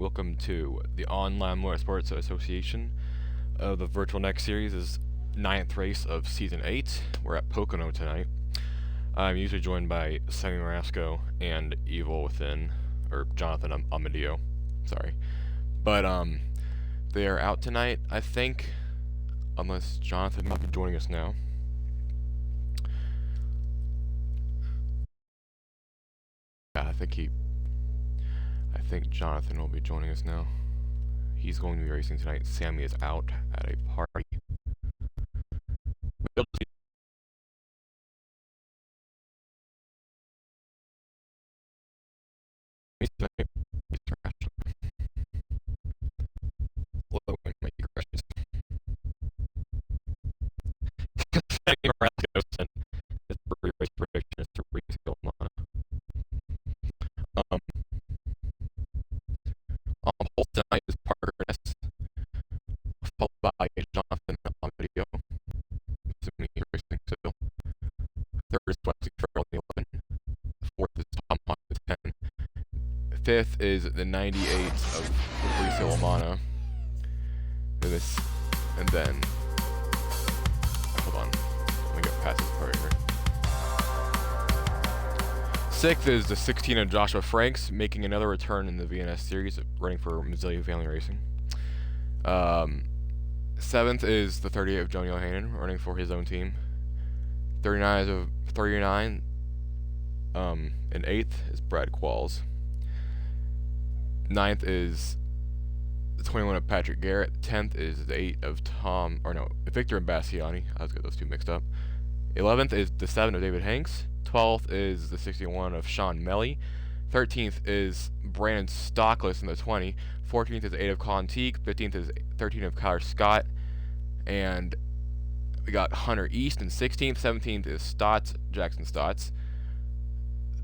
Welcome to the Online Motorsports Association of the Virtual Next Series. Is ninth race of Season 8. We're at Pocono tonight. I'm usually joined by Sammy Marasco and Evil Within, or Jonathan Amadio. Sorry. But, they are out tonight, I think, unless Jonathan might be joining us now. Yeah, I think Jonathan will be joining us now. He's going to be racing tonight. Sammy is out at a party. Tonight is Parker S, followed by Jonathan Amadio, assuming he's racing still. Third is Wesley Farrell in the 11. Fourth is Tom Hunt with 10. Fifth is the 98 of Fabrizio Romano. And then, hold on, let me get past this part here. Sixth is the 16 of Joshua Franks, making another return in the VNS series, running for Mazzilli Family Racing. Seventh is the 38 of Joan Johanan, running for his own team. 39, and eighth is Brad Qualls. Ninth is the 21 of Patrick Garrett. 10th is the 8 of Victor Bastiani. I was getting those two mixed up. 11th is the 7 of David Hanks. 12th is the 61 of Sean Melly. 13th is Brandon Stockless in the 20. 14th is 8 of Colin Teague. 15th is 13 of Kyler Scott. And we got Hunter East in 16th. 17th is Jackson Stotts.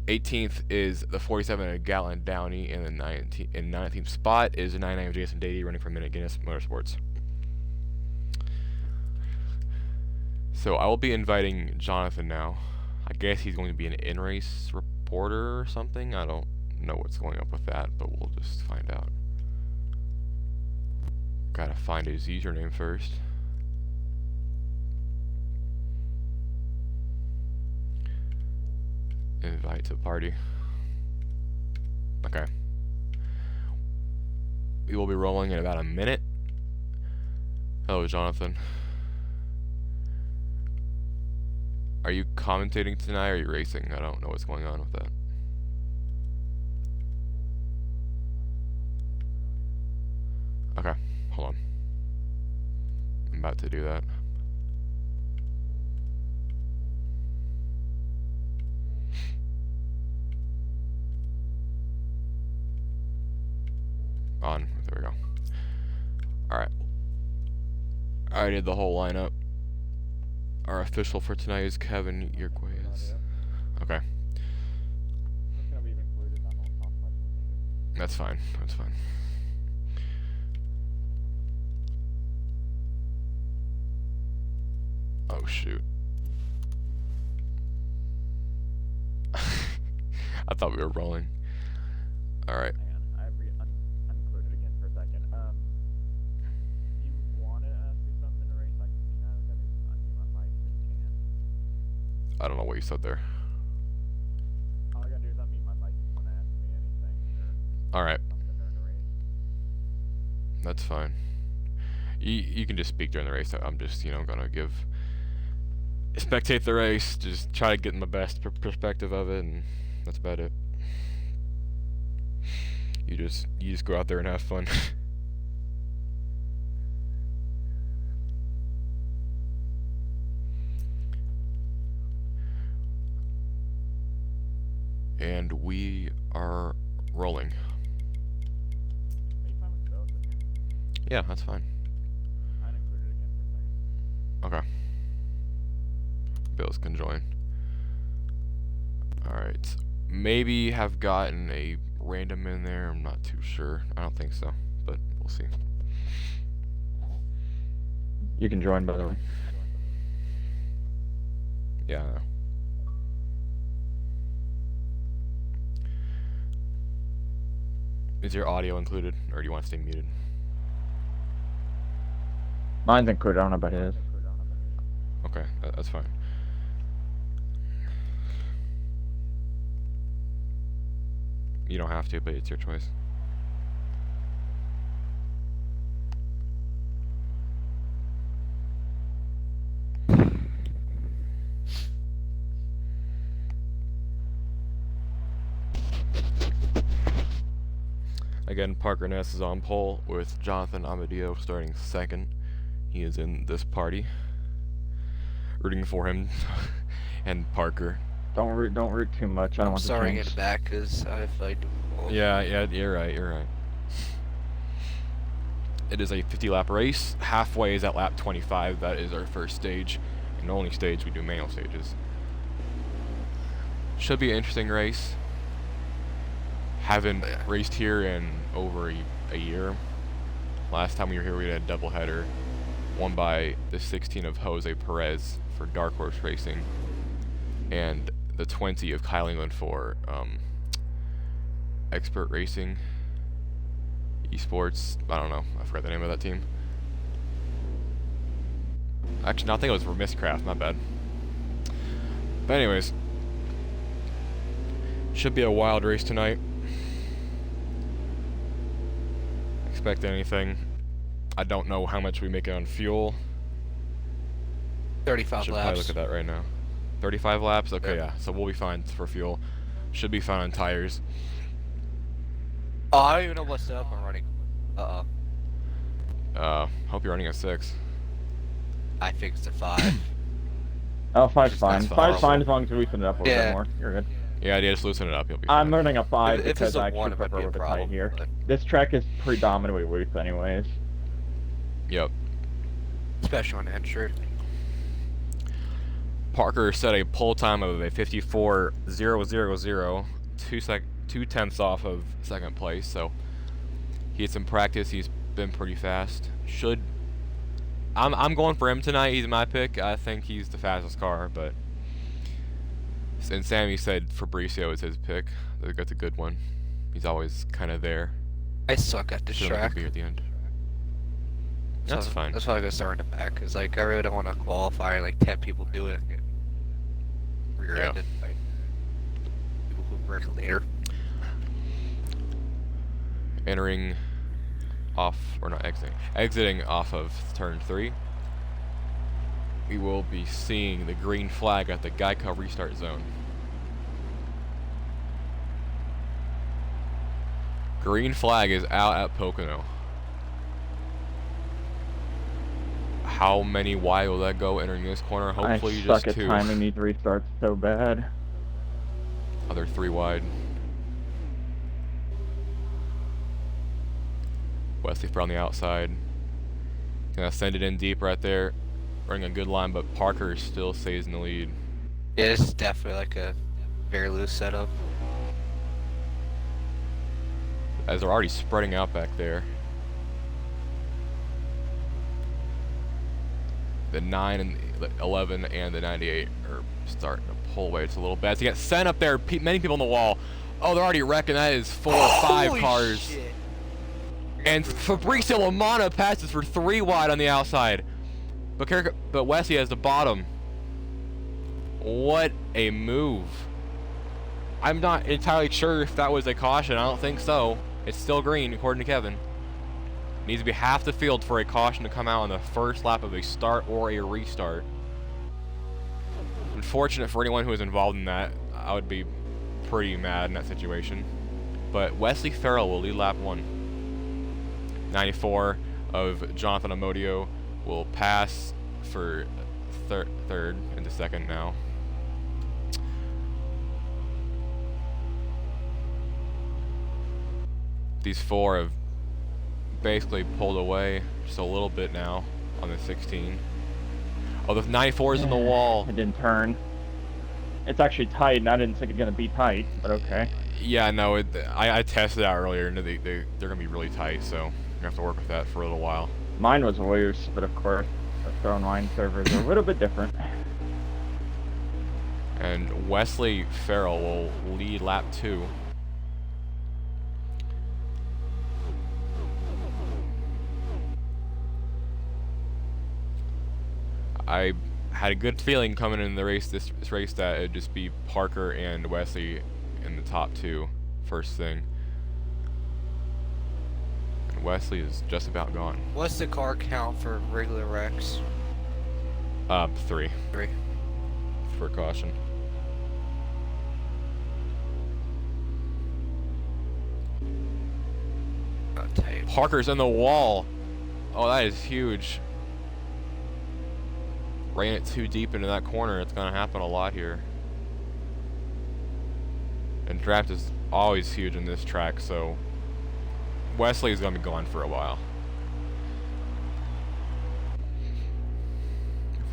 18th is the 47 of Gatlin Downey. And the 19th spot is the 99 of Jason Dady, running for Minute Guinness Motorsports. So I will be inviting Jonathan now. I guess he's going to be an in-race reporter or something. I don't know what's going up with that, but we'll just find out. Gotta find his username first. Invite to party. Okay. We will be rolling in about a minute. Hello, Jonathan. Are you commentating tonight or are you racing? I don't know what's going on with that. Okay, hold on. I'm about to do that. On. There we go. Alright. I did the whole lineup. Our official for tonight is Kevin Yerquez. Okay. That's fine. That's fine. Oh shoot. I thought we were rolling. Alright. Hang on, I uncluded again for a second. If you want to ask me something in a race, I can do that. I gotta unmute my mic so you can. I don't know what you said there. All I gotta do is unmute my mic if you want to ask me anything. Alright. Something during the race. That's fine. You can just speak during the race. I'm just, gonna spectate the race, just try to get my best perspective of it, and that's about it. You just go out there and have fun. And we are rolling. Are you fine with Bill's in here? Yeah, that's fine. I uncluded again for a second. Okay. Bills can join. Alright. Maybe have gotten a random in there. I'm not too sure. I don't think so, but we'll see. You can join, by the way. Yeah, I know. Is your audio included, or do you want to stay muted? Mine's included. I don't know about his. Okay, that's fine. You don't have to, but it's your choice. Again, Parker Ness is on pole with Jonathan Amadeo starting second. He is in this party. Rooting for him and Parker. Don't root too much. I don't I'm want to sorry jinx. in the back because I do. Yeah, you're right. It is a 50-lap race. Halfway is at lap 25. That is our first stage. And the only stage we do manual stages. Should be an interesting race. Haven't raced here in over a year. Last time we were here, we had a doubleheader, won by the 16 of Jose Perez for Dark Horse Racing, and the 20 of Kyle England for Expert Racing Esports. I don't know. I forgot the name of that team. Actually, no, I think it was for Mistcraft. My bad. But anyways, should be a wild race tonight. Expect anything. I don't know how much we make it on fuel. 35 Should probably laps. look at that right now. 35 laps? Okay, Yeah. yeah. So we'll be fine for fuel. Should be fine on tires. Oh, I don't even know what setup I'm running. Hope you're running a 6. I think it's a 5. Oh, 5's That's fine. fine. 5's fine as long as we loosen it up a little bit Yeah. more. You're good. Yeah, just loosen it up. You'll be I'm fine. running a 5 If it's because a I 1, actually it might prefer be a a bit tight problem. here. But This track is predominantly loose anyways. Yep. especially on entry. Parker set a pole time of a 54.000, 2/10 off of second place. So he had some practice. He's been pretty fast. I'm going for him tonight. He's my pick. I think he's the fastest car, but and Sammy said Fabricio is his pick. That's a good one. He's always kind of there. I suck at this Shouldn't track. be at the end. That's fine. That's why I got started in the back, because like, I really don't want to qualify, like 10 people do it and get rear-ended by people who break later. Entering off, or not exiting off of turn 3. We will be seeing the green flag at the Geico restart zone. Green flag is out at Pocono. How many wide will that go entering this corner? Hopefully I just suck at 2. timing these restarts so bad. Other 3 wide. Wesley on the outside. Gonna send it in deep right there. Running a good line, but Parker still stays in the lead. Yeah, this is definitely like a very loose setup. As they're already spreading out back there. The 9 and the 11 and the 98 are starting to pull away just a little bit. As he gets sent up there, many people on the wall. Oh, they're already wrecking. That is 4 or 5 Holy cars. shit. And Fabricio Lamana passes for 3 wide on the outside. But Wesley has the bottom. What a move. I'm not entirely sure if that was a caution. I don't think so. It's still green, according to Kevin. Needs to be half the field for a caution to come out on the first lap of a start or a restart. Unfortunate for anyone who was involved in that. I would be pretty mad in that situation. But Wesley Farrell will lead lap 1. 94 of Jonathan Amodio will pass for third into second now. These 4 have basically pulled away just a little bit now on the 16. Oh, the 94 is in the wall. It didn't turn. It's actually tight, and I didn't think it's gonna be tight, but okay. Yeah, no, I tested it out earlier, and they're gonna be really tight, so you're gonna have to work with that for a little while. Mine was loose, but of course, the online servers are a little bit different. And Wesley Farrell will lead lap 2. I had a good feeling coming in the race, this race, that it'd just be Parker and Wesley in the top two first thing. And Wesley is just about gone. What's the car count for regular wrecks? 3 3. for caution. Not tight. Parker's in the wall. Oh, that is huge. Ran it too deep into that corner. It's gonna happen a lot here. And draft is always huge in this track, so Wesley is gonna be gone for a while.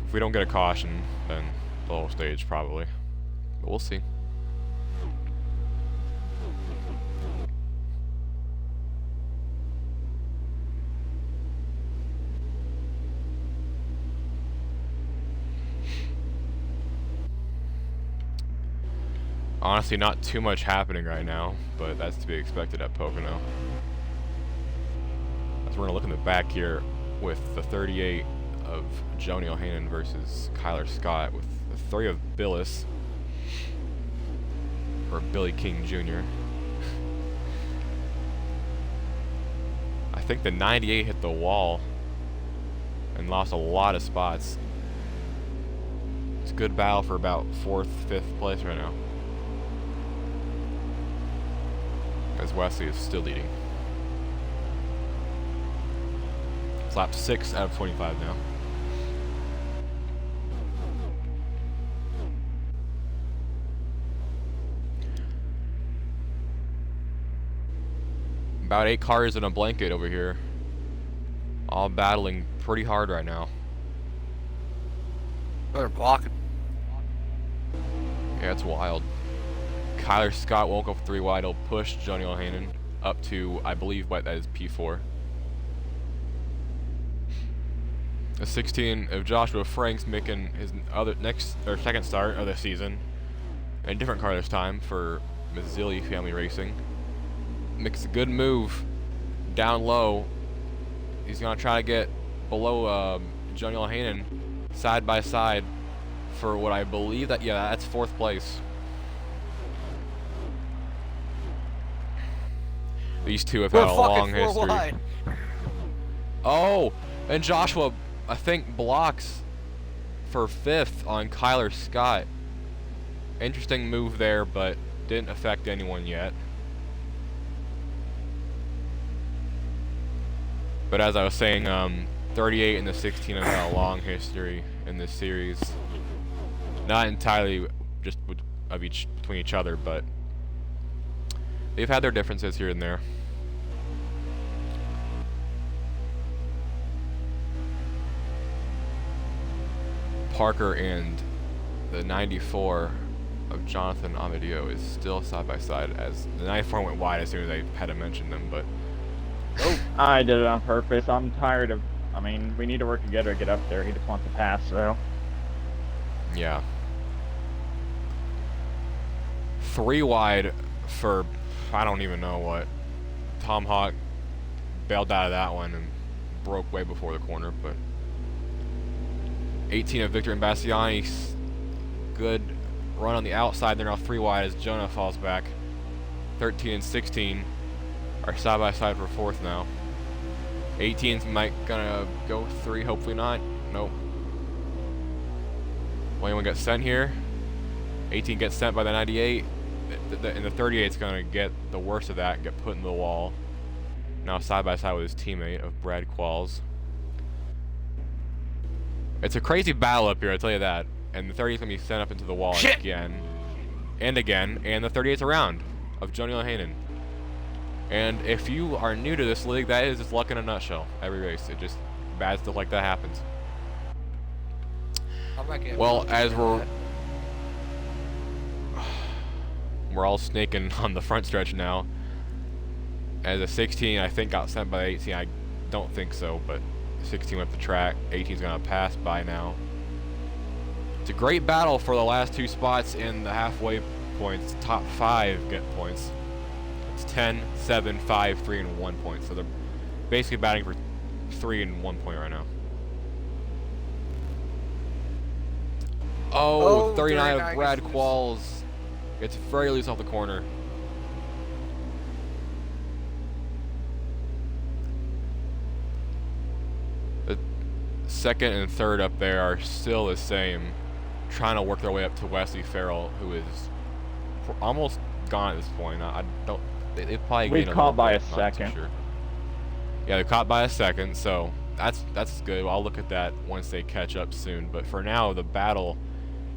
If we don't get a caution, then the whole stage probably. But we'll see. Honestly, not too much happening right now, but that's to be expected at Pocono. As we're gonna look in the back here with the 38 of Joni O'Hanan versus Kyler Scott, with the 3 of Billis, or Billy King Jr. I think the 98 hit the wall and lost a lot of spots. It's a good battle for about 4th, 5th place right now, as Wesley is still leading. It's lap 6 out of 25 now. About 8 cars in a blanket over here, all battling pretty hard right now. They're blocking. Yeah, it's wild. Kyler Scott won't go 3 wide. He'll push Joni O'Hanan up to, I believe, what that is, P4. A 16 of Joshua Franks making his second start of the season, and a different car this time for Mazzilli Family Racing. Makes a good move down low. He's gonna try to get below Joni O'Hanan side by side for what I believe that's 4th place. These two have had a long history. Wide. Oh, and Joshua, I think, blocks for 5th on Kyler Scott. Interesting move there, but didn't affect anyone yet. But as I was saying, 38 and the 16 have had a long history in this series. Not entirely just between each other, but they've had their differences here and there. Parker and the 94 of Jonathan Amadio is still side by side, as the 94 went wide as soon as I had to mention them, but Oh, I did it on purpose. I'm tired of. I mean, we need to work together to get up there. He just wants to pass, so. yeah. 3 wide for, I don't even know what. Tom Hawk bailed out of that one and broke way before the corner, but 18 of Victor Imbassiani, good run on the outside. They're now 3 wide as Jonah falls back. 13 and 16 are side by side for 4th now. 18's might gonna go 3, hopefully not. Nope. Will anyone get sent here? 18 gets sent by the 98. And the 38's gonna get the worst of that and get put in the wall. Now side by side with his teammate of Brad Qualls. It's a crazy battle up here, I tell you that. And the 38's gonna be sent up into the wall again and again. And the 38's around of Joni O'Hanan. And if you are new to this league, that is just luck in a nutshell. Every race, it just bad stuff like that happens. Well, as we're all snaking on the front stretch now. As a 16, I think got sent by the 18. I don't think so, but 16 went up the track. 18's gonna pass by now. It's a great battle for the last 2 spots in the halfway points. Top 5 get points. It's 10, 7, 5, 3, and 1 point. So they're basically batting for 3 and 1 point right now. Oh, 39 of 39 Brad gets loose. Qualls. It's very loose off the corner. The second and third up there are still the same, trying to work their way up to Wesley Farrell, who is almost gone at this point. I don't. They probably We gained a caught little by bit, a not too second. sure. Yeah, they caught by a second, so that's good. I'll look at that once they catch up soon. But for now, the battle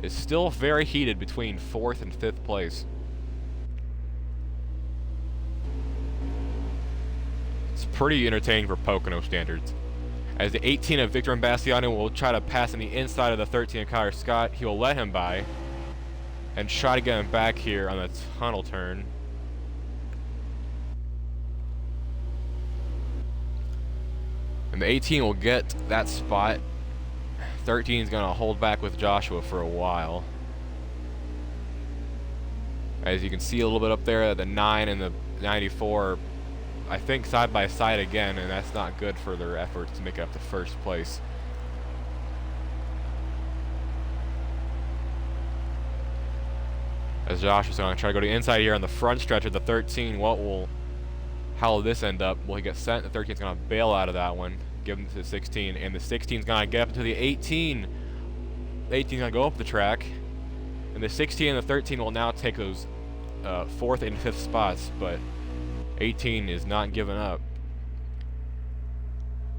is still very heated between 4th and 5th place. It's pretty entertaining for Pocono standards. As the 18 of Victor Imbassiani will try to pass on the inside of the 13 of Kyler Scott, he will let him by and try to get him back here on the tunnel turn. And the 18 will get that spot. 13 is going to hold back with Joshua for a while. As you can see a little bit up there, the 9 and the 94, I think side by side again, and that's not good for their efforts to make it up to first place. As Josh is going to try to go to the inside here on the front stretch of the 13, how will this end up? Will he get sent? The 13 is going to bail out of that one, give him to the 16, and the 16 is going to get up to the 18. The 18 is going to go up the track, and the 16 and the 13 will now take those 4th and 5th spots, but 18 is not giving up.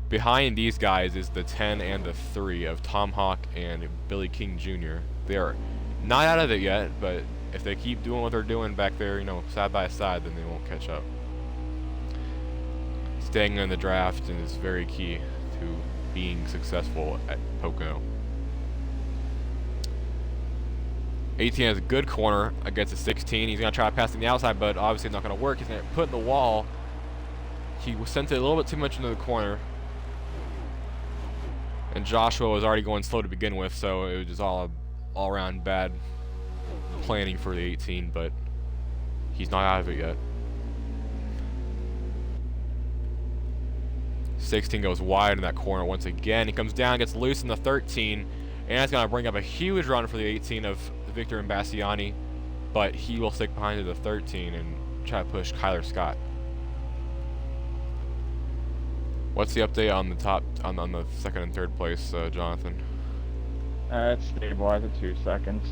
Behind these guys is the 10 and the 3 of Tom Hawk and Billy King Jr. They are not out of it yet, but if they keep doing what they're doing back there, side by side, then they won't catch up. Staying in the draft is very key to being successful at Pocono. 18 has a good corner against the 16. He's going to try to pass on the outside, but obviously it's not going to work. He's going to put in the wall. He sent it a little bit too much into the corner. And Joshua was already going slow to begin with, so it was just all around bad planning for the 18, but he's not out of it yet. 16 goes wide in that corner once again. He comes down, gets loose in the 13, and that's going to bring up a huge run for the 18 of Victor Imbassiani, but he will stick behind to the 13 and try to push Kyler Scott. What's the update on the top, on the 2nd and 3rd place, Jonathan? It's stabilized at 2 seconds.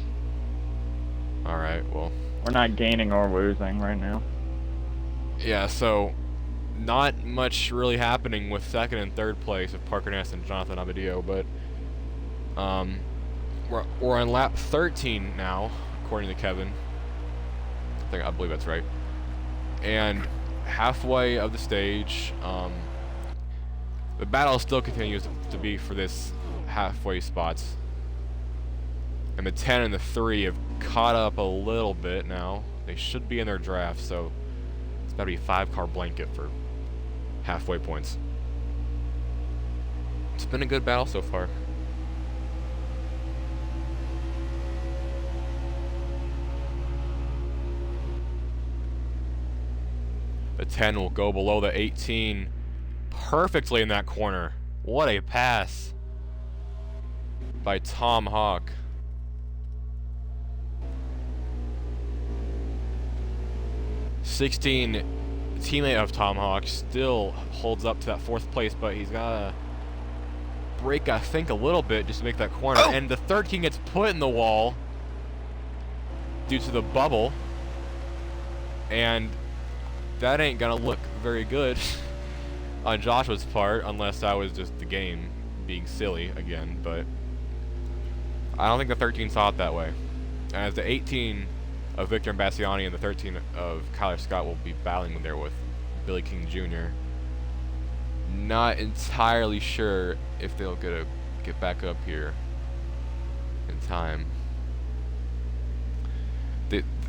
All right, well. We're not gaining or losing right now. Yeah, so not much really happening with 2nd and 3rd place of Parker Ness and Jonathan Abadio, but we're on lap 13 now, according to Kevin. I believe that's right. And halfway of the stage, the battle still continues to be for this halfway spots. And the 10 and the 3 have caught up a little bit now. They should be in their draft, so it's got to be a 5-car blanket for halfway points. It's been a good battle so far. The 10 will go below the 18 perfectly in that corner. What a pass by Tom Hawk. '16 teammate of Tom Hawk still holds up to that 4th place, but he's got to break, I think, a little bit just to make that corner. Oh! And the 13 gets put in the wall due to the bubble, and that ain't gonna look very good on Joshua's part, unless that was just the game being silly again, but I don't think the 13 saw it that way. As the 18 of Victor Imbassiani and the 13 of Kyler Scott will be battling there with Billy King Jr. Not entirely sure if they'll get back up here in time.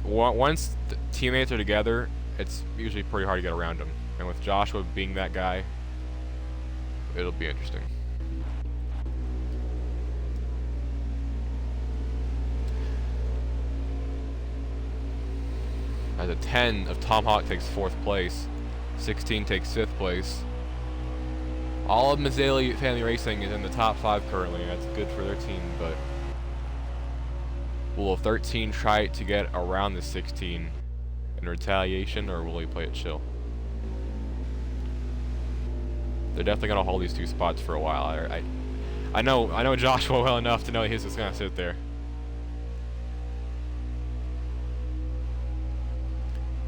Once the teammates are together, it's usually pretty hard to get around them. And with Joshua being that guy, it'll be interesting. As a 10 of Tom Hawk takes 4th place, 16 takes 5th place. All of Mazzali Family Racing is in the top 5 currently. That's good for their team, but Will a 13 try to get around the 16 in retaliation, or will he play it chill? They're definitely gonna hold these two spots for a while. I know Joshua well enough to know he's just gonna sit there.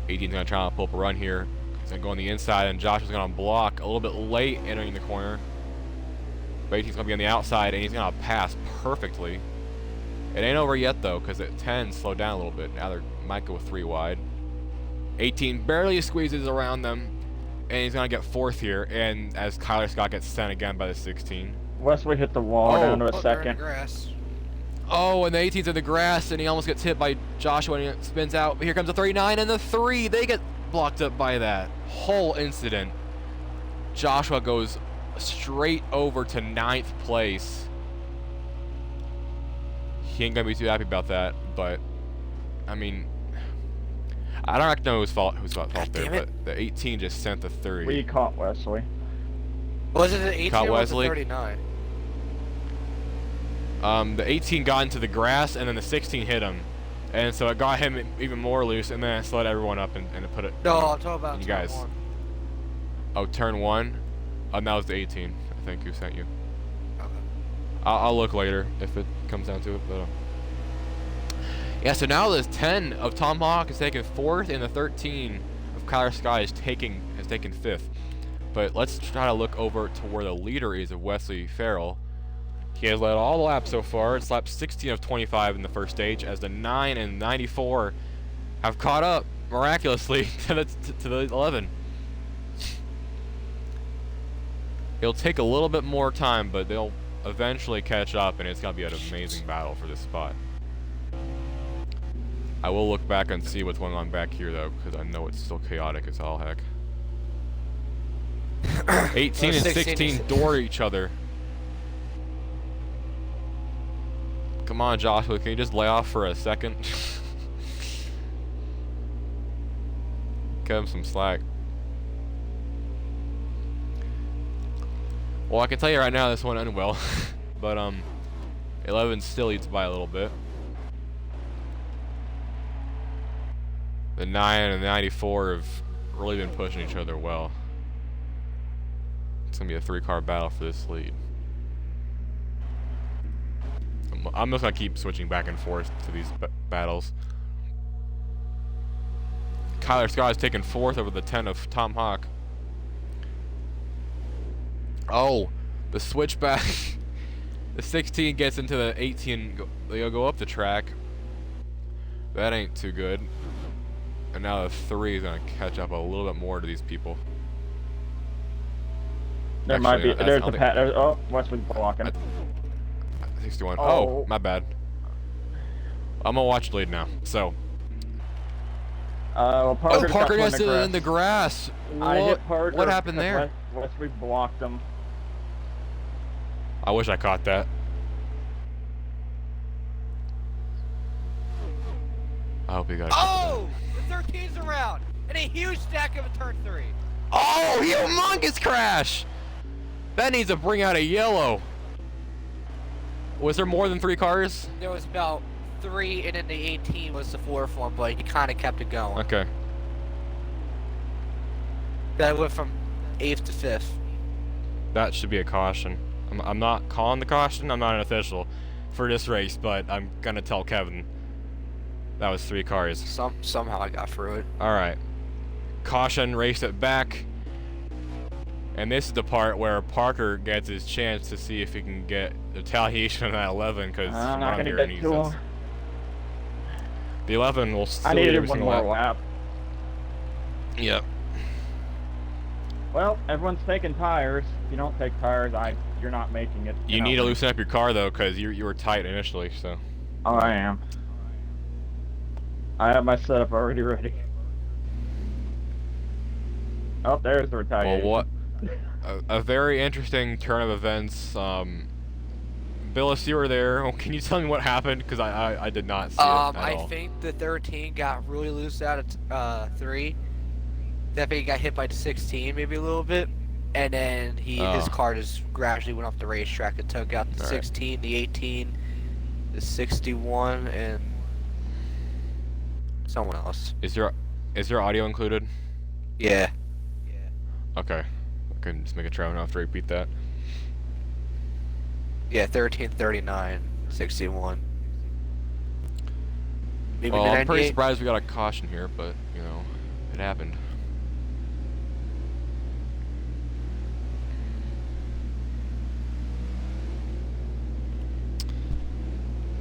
18's gonna try to pull up a run here. He's gonna go on the inside, and Joshua's gonna block a little bit late entering the corner. But 18's gonna be on the outside, and he's gonna pass perfectly. It ain't over yet though, because at 10 slowed down a little bit. Now they might go 3 wide. 18 barely squeezes around them, and he's gonna get 4th here. And as Kyler Scott gets sent again by the 16. Wesley hit the wall down to a they're in second. the grass. Oh, and the 18's in the grass, and he almost gets hit by Joshua, and he spins out. But here comes the 39 and the 3. They get blocked up by that whole incident. Joshua goes straight over to 9th place. He ain't gonna be too happy about that, but I mean, I don't know whose fault there, but the 18 just sent the 3. We caught Wesley. Was it the 18 Caught or was it Wesley? 39? The 18 got into the grass, and then the 16 hit him, and so it got him even more loose, and then it slowed everyone up and it put it. No, I'm talking about you turn guys. 1. Oh, turn 1. That was the 18. I think who sent you. Okay. I'll look later if it comes down to it, but. Yeah, so now the 10 of Tom Hawk is taking 4th, and the 13 of Kyler Scott is taking 5th. But let's try to look over to where the leader is of Wesley Farrell. He has led all the laps so far. It's lap 16 of 25 in the first stage, as the 9 and 94 have caught up miraculously to the 11. It'll take a little bit more time, but they'll eventually catch up, and it's gonna be an amazing battle for this spot. I will look back and see what's going on back here though, because I know it's still chaotic as all heck. 18 and 16 door each other. Come on, Joshua, can you just lay off for a second? Give him some slack. Well, I can tell you right now this one ended well, but 11 still leads by a little bit. The 9 and the 94 have really been pushing each other well. It's gonna be a 3-car battle for this lead. I'm just gonna keep switching back and forth to these battles. Kyler Scott is taking 4th over the 10 of Tom Hawk. Oh, the switchback. The 16 gets into the 18. They'll go up the track. That ain't too good. And now the 3 is gonna catch up a little bit more to these people. There might be. There's a pat. Oh, Wesley's blocking. 61. Oh. Oh, my bad. I'm gonna watch the lead now. So. Well, Parker Parker gets it in the grass. I hit Parker. What happened there? Wesley blocked him. I wish I caught that. I hope you got it. Oh! The 13's around! And a huge stack of a turn 3. Oh, humongous crash! That needs to bring out a yellow. Was there more than 3 cars? There was about 3, and then the 18 was the 4th one, but he kind of kept it going. Okay. That went from 8th to 5th. That should be a caution. I'm not calling the caution. I'm not an official for this race, but I'm gonna tell Kevin. That was 3 cars. Somehow I got through it. All right. Caution, race it back. And this is the part where Parker gets his chance to see if he can get retaliation on that 11, because I'm not gonna get too long. The 11 will still I lead needed every one single more lap. lap. Yep. Well, everyone's taking tires. If you don't take tires, you're not making it. You need to loosen up your car though, because you were tight initially. So. Oh, I am. I have my setup already ready. Oh, there's the retaliation. Well, what? A very interesting turn of events. Billis, you were there. Oh, can you tell me what happened? Because I did not see it at all. I think the 13 got really loose out of 3. That maybe got hit by the 16 maybe a little bit, and then his car just gradually went off the racetrack and took out the 16, the 18, the 61, and Someone else. Is your audio included? Yeah. Okay. I can just make a try. I don't have to repeat that. Yeah, 1339, 61. Maybe Well, I'm pretty 98? surprised we got a caution here, but, you know, it happened.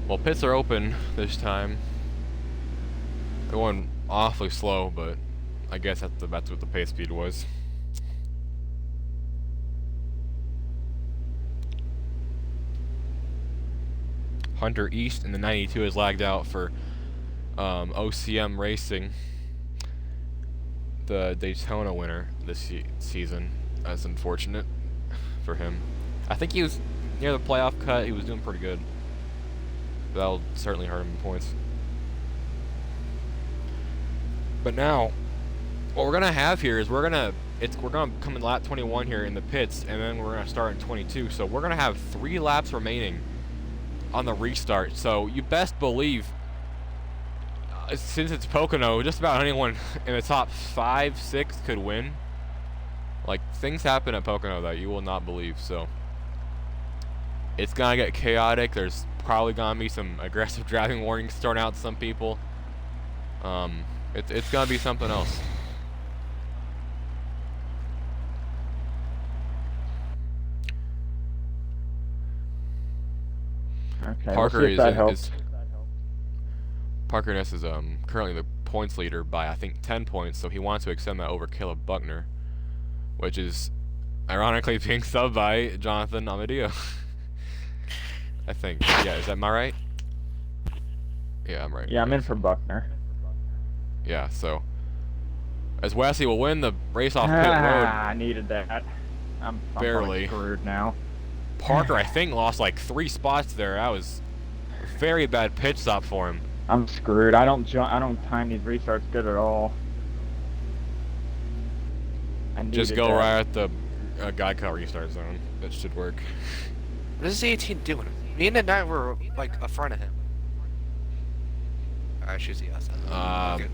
Well, pits are open this time. Going awfully slow, but I guess that's what the pace speed was. Hunter East in the 92 is lagged out for OCM Racing, the Daytona winner this season. That's unfortunate for him. I think he was near the playoff cut. He was doing pretty good. That'll certainly hurt him in points. But now, what we're gonna have here is we're gonna come in lap 21 here in the pits, and then we're gonna start in 22. So we're gonna have 3 laps remaining on the restart. So you best believe, since it's Pocono, just about anyone in the top 5, 6 could win. Like, things happen at Pocono that you will not believe. So it's gonna get chaotic. There's probably gonna be some aggressive driving warnings thrown out to some people. It's gonna be something else. Okay, Parker we'll see if that is helps. Parker Ness is currently the points leader by I think 10 points, so he wants to extend that over Caleb Buckner, which is ironically being subbed by Jonathan Amadeo. I think. Yeah, is that my right? Yeah, I'm right. Yeah, I'm in for Buckner. Yeah, so as Wesley will win the race off pit road. I needed that. I'm Barely. screwed now. Parker, I think, lost like 3 spots there. That was a very bad pit stop for him. I'm screwed. I don't time these restarts good at all. I Just needed go that. right at the Geico restart zone. That should work. What is the 18 doing? Me and the 9 were, like, in front of him. Alright, she's the outside. Good.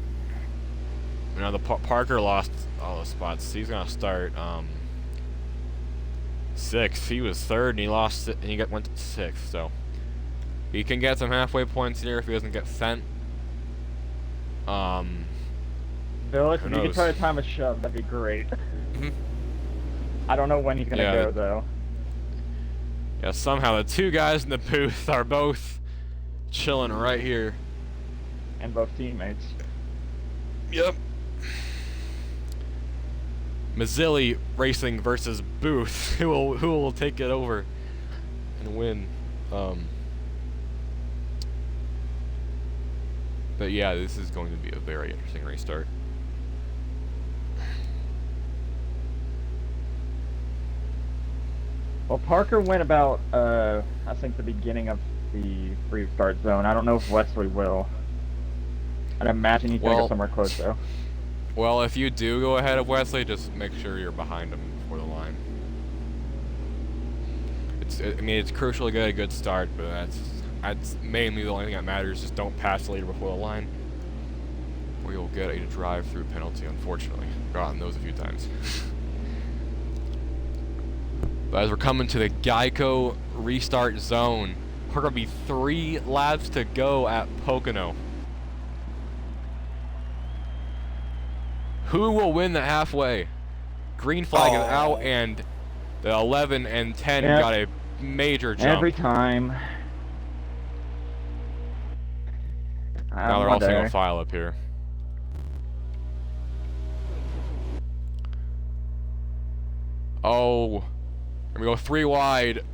Now the Parker lost all those spots. He's gonna start 6th. He was 3rd and he lost it, and he went to 6th. So he can get some halfway points here if he doesn't get sent. Bill, if Who you could knows? try to time a shove, that'd be great. Mhm. I don't know when he's gonna go though. Yeah, somehow the 2 guys in the booth are both chilling right here. And both teammates. Yep. Mazzilli Racing versus Booth. Who will take it over and win? But yeah, this is going to be a very interesting restart. Well, Parker went about, I think, the beginning of the restart zone. I don't know if Wesley will. I'd imagine he's gonna Well- go somewhere close though. Well, if you do go ahead of Wesley, just make sure you're behind him before the line. I mean, it's crucial to get a good start, but that's mainly the only thing that matters. Just don't pass the leader before the line, or you'll get a drive-through penalty, unfortunately. I've gotten those a few times. But as we're coming to the Geico restart zone, we're going to be 3 laps to go at Pocono. Who will win the halfway? Green flag is out, and the 11 and 10 Yep. got a major jump. Every time. Now they're all single file up here. Oh, and we go 3 wide.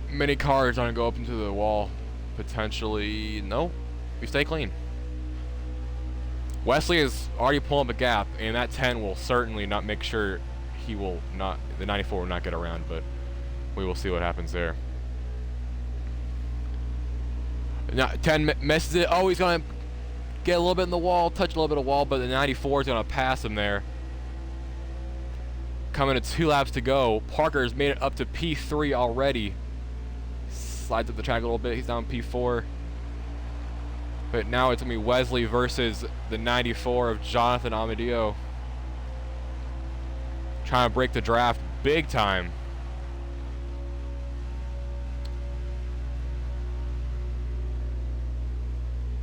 Many cars are gonna go up into the wall. Potentially, no. We stay clean. Wesley is already pulling up a gap, and that 10 will certainly not make sure he will not. The 94 will not get around, but we will see what happens there. Now 10 messes it. Oh, he's gonna get a little bit in the wall, touch a little bit of wall, but the 94 is gonna pass him there. Coming to 2 laps to go. Parker's made it up to P3 already. Slides up the track a little bit. He's down P4. But now it's going to be Wesley versus the 94 of Jonathan Amadeo. Trying to break the draft big time.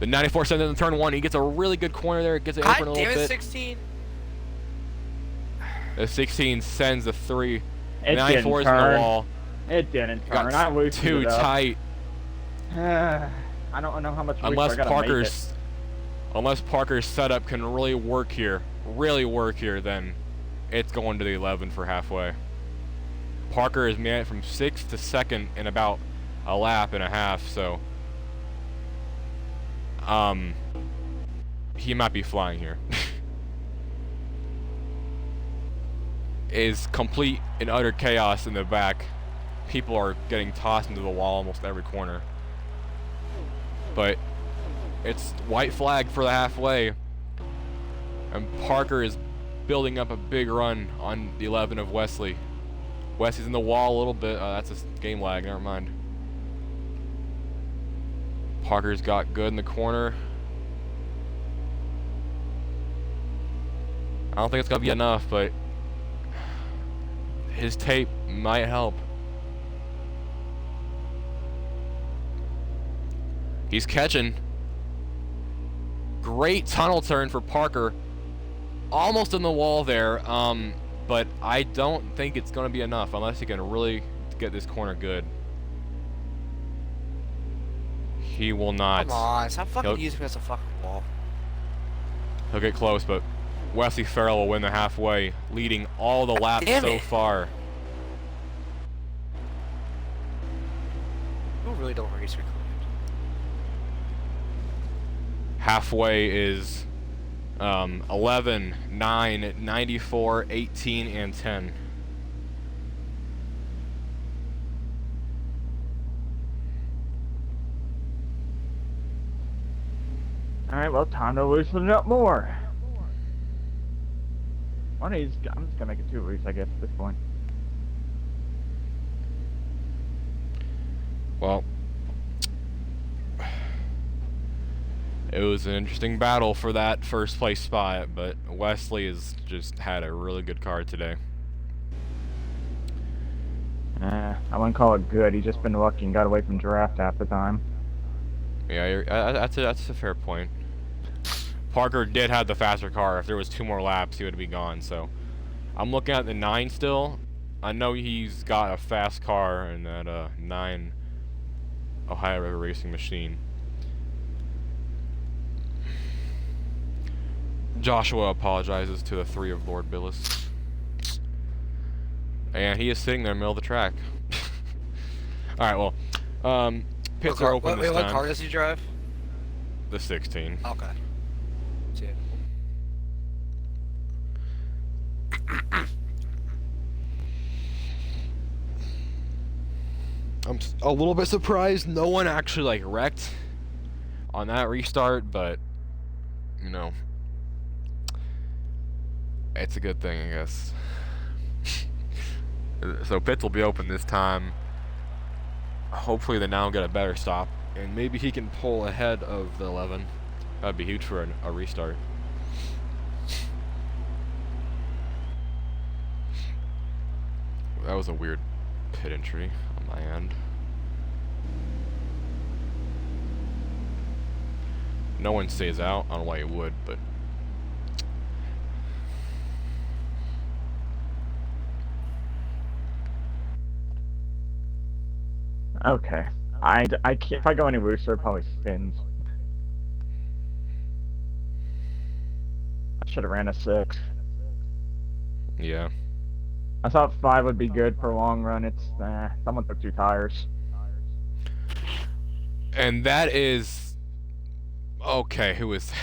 The 94 sends in turn 1. He gets a really good corner there. Gets it open a God little damn it, bit. 16. The 16 sends the 3. The It 94 is didn't in the turn. wall. It didn't turn. Got I loosened too it up. tight. I don't know how much looser I gotta Unless Parker's setup can really work here, then it's going to the 11 for halfway. Parker has made it from 6th to 2nd in about a lap and a half, so he might be flying here. Is complete and utter chaos in the back. People are getting tossed into the wall almost every corner. But it's white flag for the halfway. And Parker is building up a big run on the 11 of Wesley. Wesley's in the wall a little bit. That's a game lag, never mind. Parker's got good in the corner. I don't think it's going to be enough, but his tape might help. He's catching. Great tunnel turn for Parker. Almost in the wall there, but I don't think it's going to be enough unless he can really get this corner good. He will not. Come on, stop fucking using me as a fucking wall. He'll get close, but Wesley Farrell will win the halfway, leading all the laps so far. You really don't race recorded. Halfway is 11, 9, 94, 18, and 10. Alright, well, time to loosen it up more. I'm just gonna make it too loose, I guess, at this point. Well, it was an interesting battle for that first place spot, but Wesley has just had a really good card today. I wouldn't call it good. He's just been lucky and got away from draft half the time. Yeah, that's a fair point. Parker did have the faster car. If there was 2 more laps, he would be gone. So I'm looking at the 9 still. I know he's got a fast car in that 9 Ohio River Racing machine. Joshua apologizes to the 3 of Lord Billis. And he is sitting there in the middle of the track. Alright, well, pits are open this time. What car does he drive? The 16. Okay. See it. I'm a little bit surprised no one actually like wrecked on that restart, but you know, it's a good thing, I guess. So pits will be open this time. Hopefully they now get a better stop, and maybe he can pull ahead of the 11. That'd be huge for a restart. That was a weird pit entry on my end. No one stays out. I don't know why you would, but Okay. I can't, if I go any looser, it probably spins. I should have ran a 6. yeah. I thought 5 would be good for a long run. It's, someone took 2 tires. And that is okay. Who is that?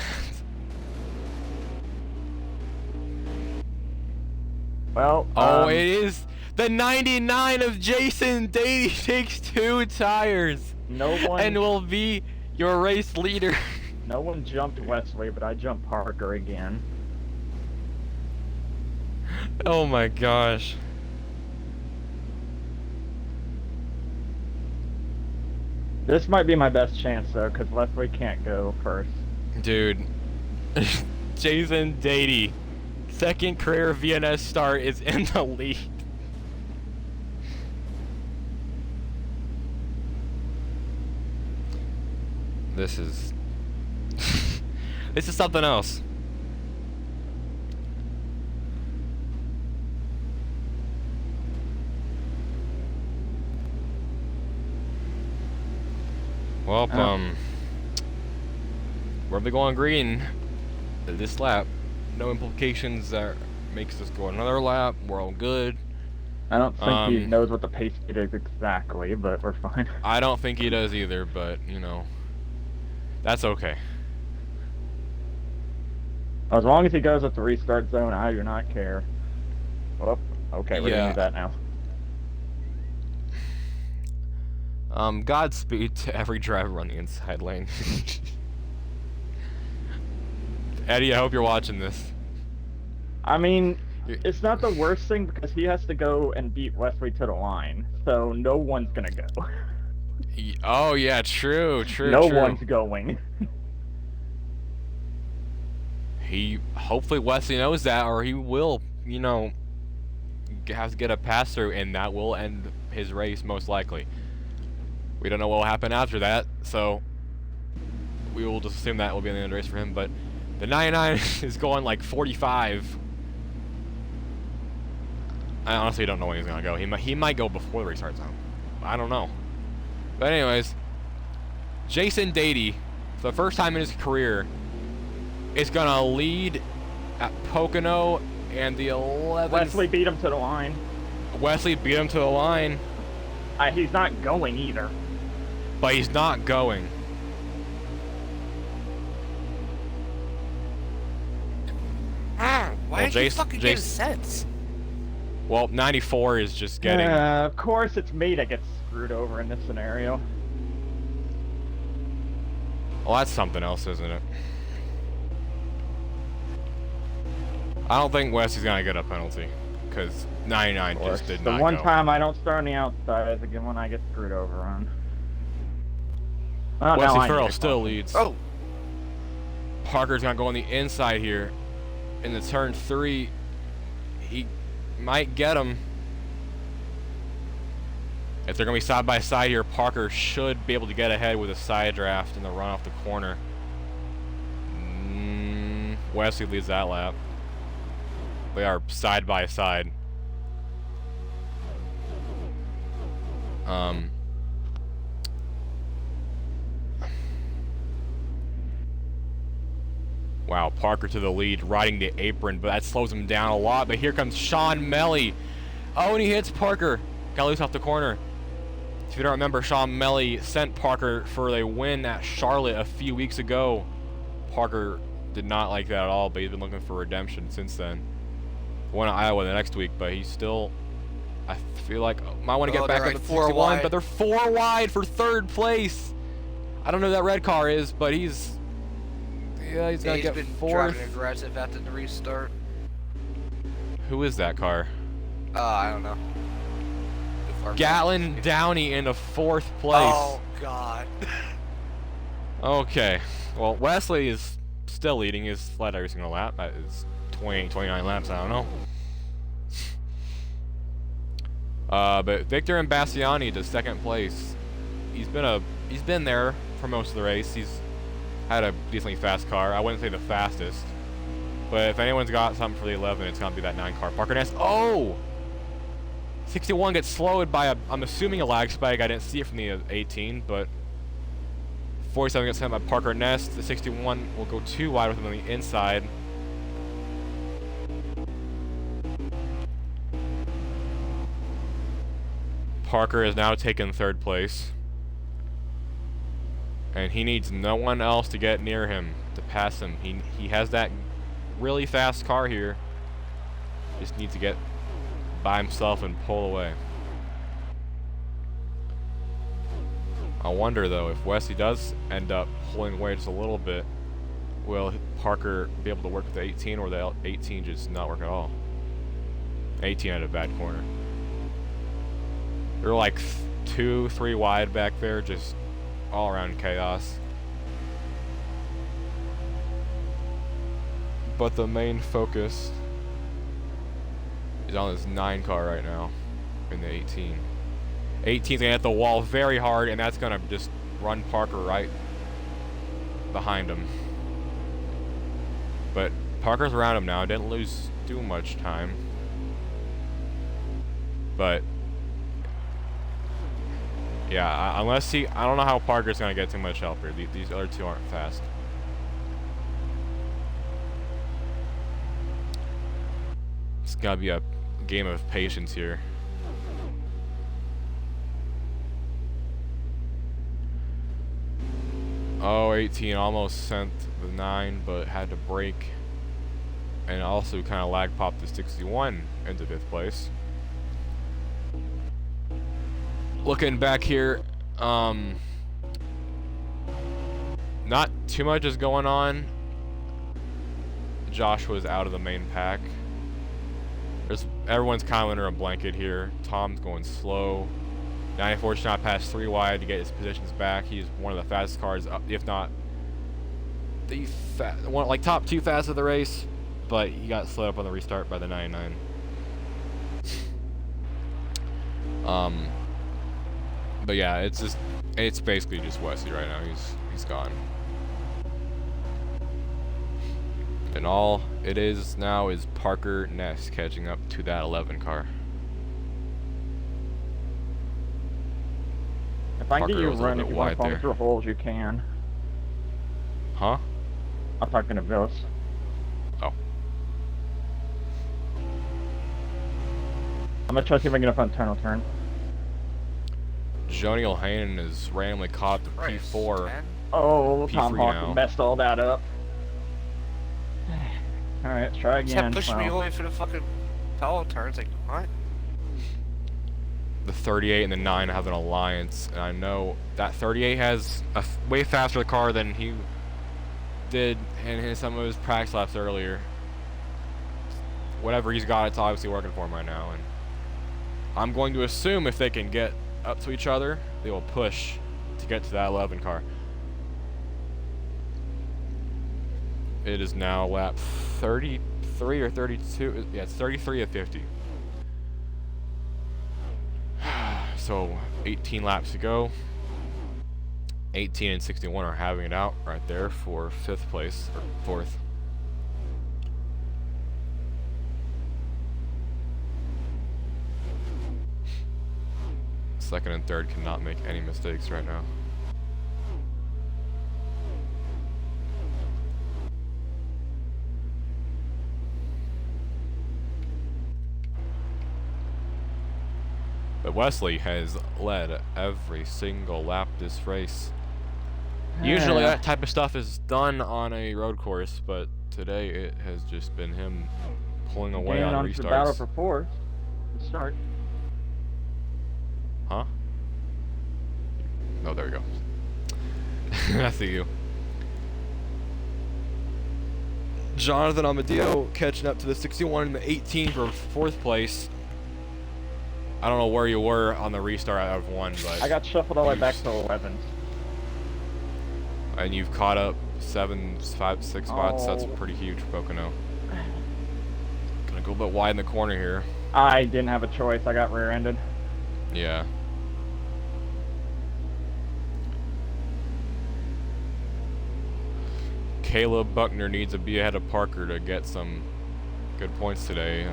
Well, Oh, it is the 99 of Jason Dady. Takes 2 tires. no one, And will be your race leader. no one jumped Wesley, but I jumped Parker again. Oh my gosh. This might be my best chance though, because Leslie can't go first. Dude. Jason Dady, second career VNS start, is in the lead. This is this is something else. Well, we're gonna go on green this lap. No implications that makes us go another lap. We're all good. I don't think he knows what the pace speed is exactly, but we're fine. I don't think he does either, but you know, that's okay. As long as he goes at the restart zone, I do not care. Well, okay, we're gonna do that now. Godspeed to every driver on the inside lane. Eddie, I hope you're watching this. I mean, it's not the worst thing because he has to go and beat Wesley to the line, so no one's gonna go. Oh yeah, true. No one's going. Hopefully Wesley knows that, or he will, you know, have to get a pass through, and that will end his race most likely. We don't know what will happen after that, so we will just assume that will be the end of the race for him. But the 99 is going like 45. I honestly don't know when he's gonna go. He might go before the restart zone. I don't know. But anyways, Jason Dady, for the first time in his career, is gonna lead at Pocono, and the 11th. Wesley beat him to the line. Wesley beat him to the line. He's not going either. But he's not going. Why did you fucking get sense? Well, 94 is just getting... Of course it's me that gets screwed over in this scenario. Well, that's something else, isn't it? I don't think Wesley's gonna get a penalty, because 99 just did not go. The one time I don't start on the outside is again when I get screwed over on. Well, Wesley Farrell still leads. Oh! Parker's gonna go on the inside here. In the turn 3, he might get him. If they're gonna be side by side here, Parker should be able to get ahead with a side draft in the run off the corner. Wesley leads that lap. They are side by side. Wow, Parker to the lead, riding the apron, but that slows him down a lot. But here comes Sean Melly. Oh, and he hits Parker. Got loose off the corner. If you don't remember, Sean Melly sent Parker for a win at Charlotte a few weeks ago. Parker did not like that at all, but he's been looking for redemption since then. Won at Iowa the next week, but he's still, I feel like, might want to get back on the 61, but they're 4 wide for 3rd place. I don't know who that red car is, but he's gonna get 4th. Driving aggressive after the restart. Who is that car? I don't know. Gatlin Downey into 4th place. Oh God. Okay, well Wesley is still leading his flat every single lap. That is 28, 29 laps. I don't know. But Victor Imbasciani to 2nd place. He's been there for most of the race. He's had a decently fast car. I wouldn't say the fastest, but if anyone's got something for the 11, it's gonna be that 9 car. Parker Ness. Oh, 61 gets slowed by I'm assuming a lag spike. I didn't see it from the 18, but 47 gets sent by Parker Ness. The 61 will go 2 wide with him on the inside. Parker has now taken 3rd place. And he needs no one else to get near him to pass him. He has that really fast car here. Just needs to get by himself and pull away. I wonder though, if Wesley does end up pulling away just a little bit, will Parker be able to work with the 18, or the 18 just not work at all? 18 had a bad corner. They're like 2, 3 wide back there, just all around chaos. But the main focus is on this 9 car right now in the 18. 18's gonna hit the wall very hard, and that's gonna just run Parker right behind him. But Parker's around him now, didn't lose too much time. But yeah, unless he, I don't know how Parker's gonna get too much help here. These other two aren't fast. It's gotta be a game of patience here. Oh, 18 almost sent the 9, but had to brake. And also kind of lag popped the 61 into 5th place. Looking back here, not too much is going on. Joshua's out of the main pack. Everyone's kind of under a blanket here. Tom's going slow. 94 should not pass 3 wide to get his positions back. He's one of the fastest cars, if not the one, like top 2 fast of the race. But he got slowed up on the restart by the 99. But yeah, it's basically just Wesley right now. He's gone. And all it is now is Parker Ness catching up to that 11 car. If I can get Parker you was a run, little if you bit want wide to fall there. through holes, you can. Huh? I'm talking to Villas. Oh. I'm gonna try to see if I can get up on tunnel turn. Joni O'Hanan is randomly caught at the Christ, P4. man. Oh, P3 Tom Hawk now. messed all that up. Alright, let's try He again. kept pushing me Well, away for the fucking tall turns. Like, what? The 38 and the 9 have an alliance, and I know that 38 has a way faster car than he did in some of his practice laps earlier. Whatever he's got, it's obviously working for him right now, and I'm going to assume if they can get up to each other, they will push to get to that 11 car. It is now lap 33 or 32. Yeah, it's 33 of 50. So 18 laps to go. 18 and 61 are having it out right there for 5th place, or 4th. Second and third cannot make any mistakes right now. But Wesley has led every single lap this race. Usually that type of stuff is done on a road course, but today it has just been him pulling away getting on on to the battle restarts. for 4th. Let's start. Huh? Oh, there we go. I see you. Jonathan Amadeo catching up to the 61 and the 18 for 4th place. I don't know where you were on the restart out of 1, but I got shuffled all the way back to 11. and you've caught up 7, 5, 6 spots. That's Oh. pretty huge, Pocono. Gonna go a bit wide in the corner here. I didn't have a choice. I got rear-ended. Yeah. Caleb Buckner needs to be ahead of Parker to get some good points today,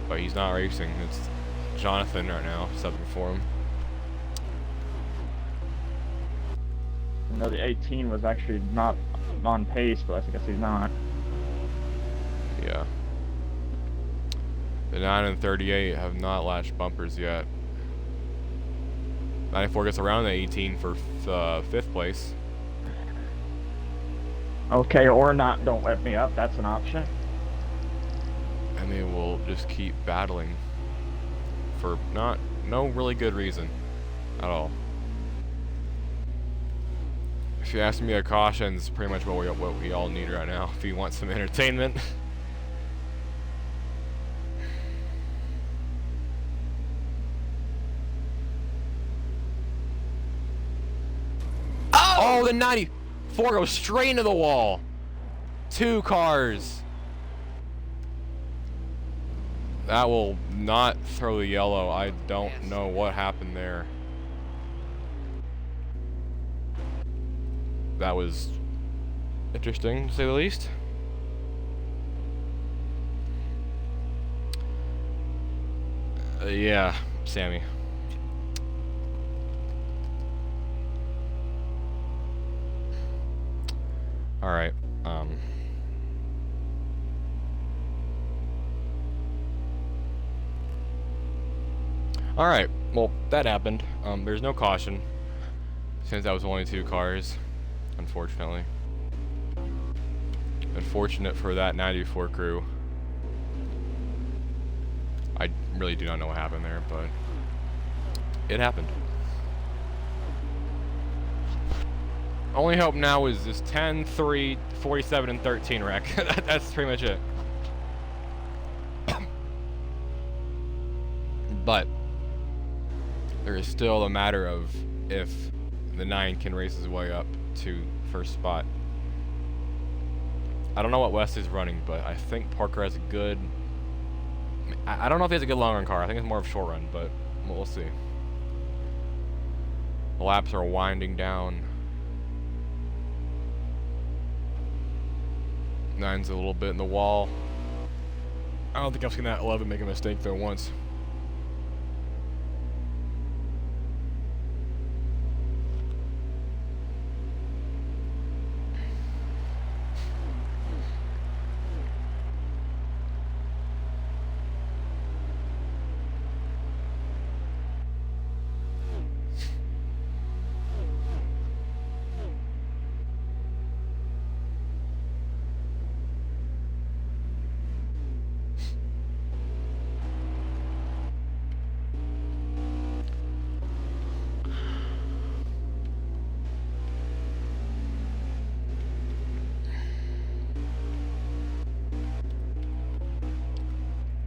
but he's not racing. It's Jonathan right now, subbing for him. I know the 18 was actually not on pace, but I guess he's not. Yeah. The 9 and 38 have not latched bumpers yet. 94 gets around the 18 for 5th place. Okay, or not. Don't let me up. That's an option. And they will just keep battling for no really good reason at all. If you ask me, a caution is pretty much what we all need right now if you want some entertainment. Oh, the 94 goes straight into the wall. 2 cars. That will not throw the yellow. I don't know what happened there. That was interesting, to say the least. Yeah, Sammy. All right. All right. Well, that happened. There's no caution since that was only 2 cars, unfortunately. Unfortunate for that 94 crew. I really do not know what happened there, but it happened. Only hope now is this 10, 3, 47, and 13 wreck. That's pretty much it. But there is still a matter of if the 9 can race his way up to first spot. I don't know what West is running, but I think Parker has a good... I don't know if he has a good long run car. I think it's more of a short run, but we'll see. The laps are winding down. 9's a little bit in the wall. I don't think I've seen that 11 make a mistake though once.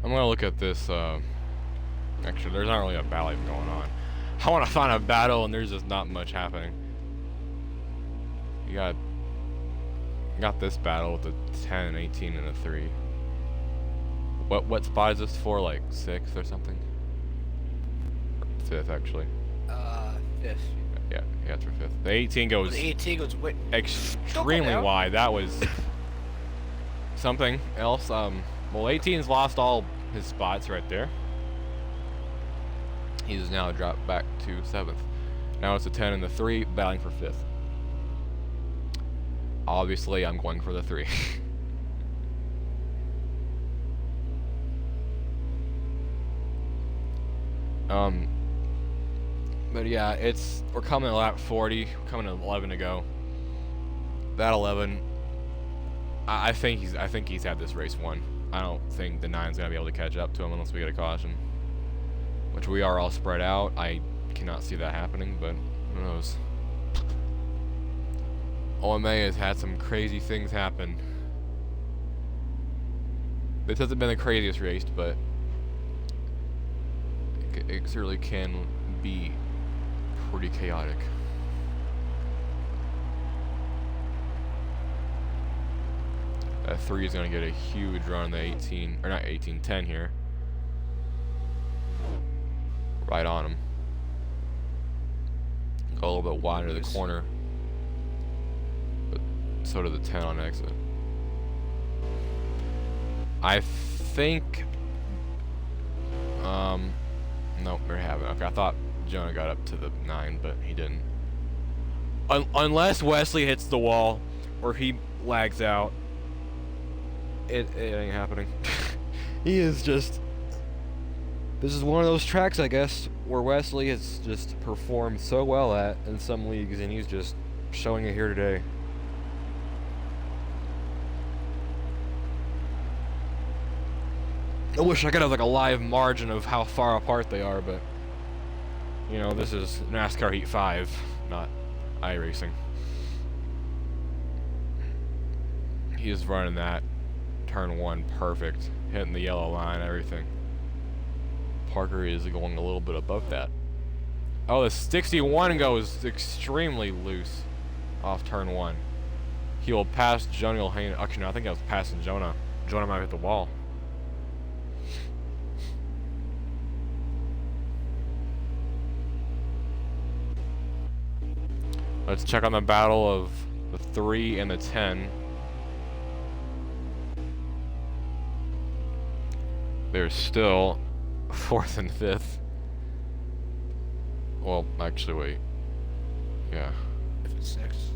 I'm gonna look at this, actually there's not really a battle even going on. I wanna find a battle and there's just not much happening. You got this battle with a 10, 18, and a 3. What spot is this for, like 6th or something? Or 5th actually. 5th. Yeah, it's for 5th. The 18 goes, The 18 goes way extremely wide. That was something else. Well, 18's lost all his spots right there. He's now dropped back to 7th. Now it's a 10 and the 3 battling for 5th. Obviously, I'm going for the 3. But yeah, we're coming to lap 40. We're coming to 11 to go. That 11, I think he's had this race won. I don't think the 9's gonna be able to catch up to him unless we get a caution. Which we are all spread out. I cannot see that happening, but who knows. OMA has had some crazy things happen. This hasn't been the craziest race, but it certainly can be pretty chaotic. That 3 is going to get a huge run on the 18, or not 18, 10 here. Right on him. Go a little bit wider the corner. But so did the 10 on exit. I think... nope, we haven't. Okay, I thought Jonah got up to the 9, but he didn't. Unless Wesley hits the wall, or he lags out. It ain't happening. He is just... This is one of those tracks, I guess, where Wesley has just performed so well at in some leagues, and he's just showing it here today. I wish I could have like a live margin of how far apart they are, but you know, this is NASCAR Heat 5, not iRacing. He is running that turn 1 perfect, hitting the yellow line, everything. Parker is going a little bit above that. Oh, the 61 goes extremely loose off turn 1. He will pass Jonah. He'll hang. Actually, no, I think I was passing Jonah. Jonah might hit the wall. Let's check on the battle of the 3 and the 10. There's still 4th and 5th. Well, actually, wait. Yeah. 5th and 6th.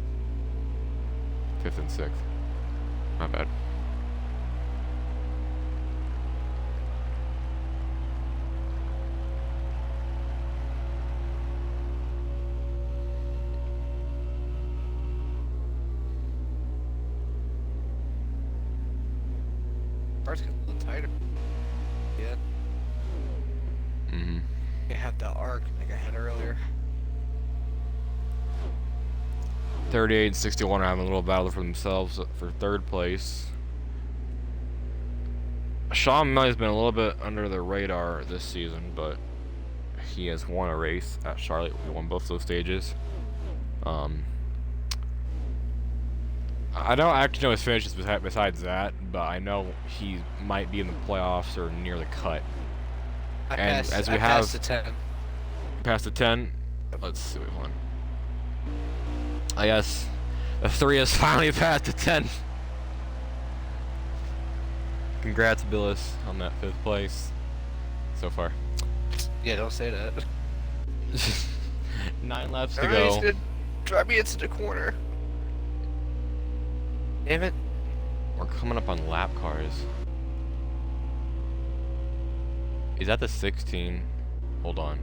5th and 6th. Not bad. Car's getting a little tighter. Yeah. Mm-hmm. They had the arc like I had earlier. 38 and 61 are having a little battle for themselves for 3rd place. Sean Milley's been a little bit under the radar this season, but he has won a race at Charlotte. He won both those stages. I don't actually know his finishes besides that, but I know he might be in the playoffs or near the cut. I And passed, as we I have passed the 10. past the 10, let's see what one. I guess the 3 has finally passed the 10. Congrats, Billis, on that 5th place so far. Yeah, don't say that. 9 laps to Alright, he's go. gonna drive me into the corner. Damn it. We're coming up on lap cars. Is that the 16? Hold on.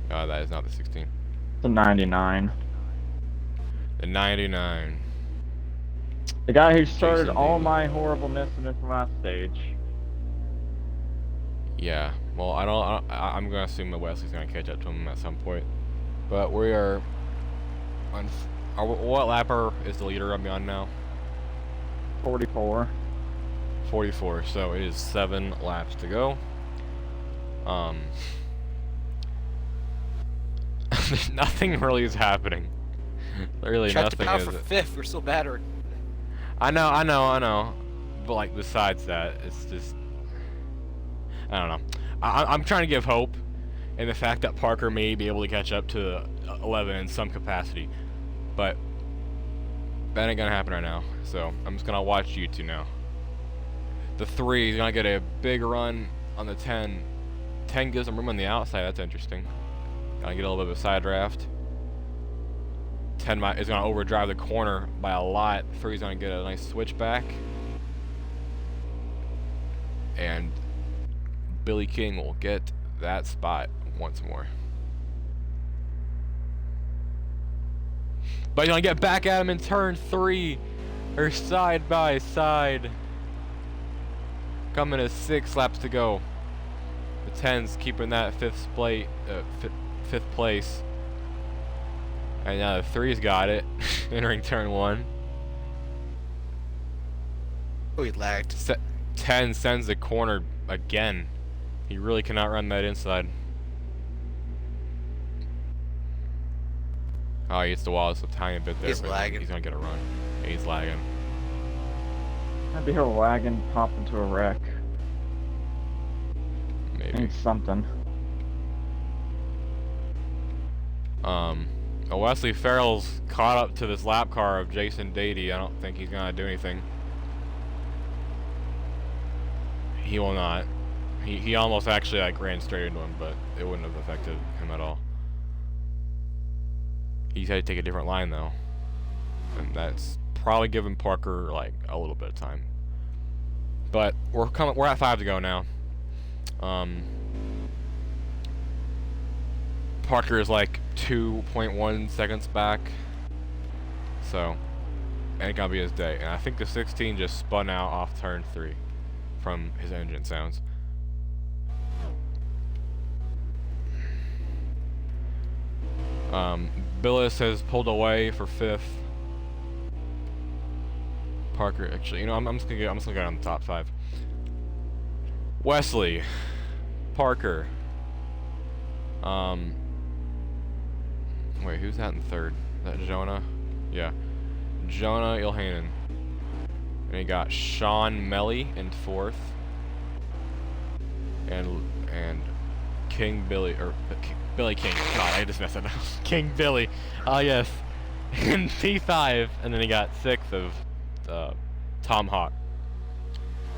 That is not the 16. The 99. The 99. The guy who started Jason all Daly. my horribleness in this last stage. Yeah. Well, I'm gonna assume that Wesley's gonna catch up to him at some point. But we are on. What lapper is the leader I'm on now? 44. 44. So it is 7 laps to go. Nothing really is happening. Really, Tried to nothing pound is for it. 5th. We're still battered. I know. But like, besides that, it's just, I don't know. I'm trying to give hope in the fact that Parker may be able to catch up to 11 in some capacity, but that ain't gonna happen right now. So I'm just gonna watch you two now. The 3 is gonna get a big run on the 10. 10 gives him room on the outside. That's interesting. Gonna get a little bit of a side draft. 10 is gonna overdrive the corner by a lot. 3 is gonna get a nice switchback. And Billy King will get that spot once more. But he's gonna get back at him in turn 3. Or side by side. Coming to 6 laps to go. The 10's keeping that 5th place. And now the 3's got it. Entering turn 1. Oh, he lagged. 10 sends the corner again. He really cannot run that inside. Oh, he hits the wall just a tiny bit there. He's but lagging. He's gonna get a run. Yeah, he's lagging. I'd be here lagging, pop into a wreck. Maybe. Ain't something. Wesley Farrell's caught up to this lap car of Jason Dady. I don't think he's gonna do anything. He will not. He almost actually like ran straight into him, but it wouldn't have affected him at all. He's had to take a different line though, and that's probably giving Parker like a little bit of time. But we're at 5 to go now. Parker is like 2.1 seconds back, so ain't gonna be his day. And I think the 16 just spun out off turn 3 from his engine sounds. Billis has pulled away for 5th. Parker, actually, you know, I'm just gonna get on the top 5. Wesley, Parker. Wait, who's that in 3rd? Is that Jonah? Yeah. Jonah Ilhanen. And he got Sean Melly in 4th. And King Billy, or Billy King. God, I just messed that up. King Billy. Oh, yes. In P5. And then he got 6th of Tom Hawk.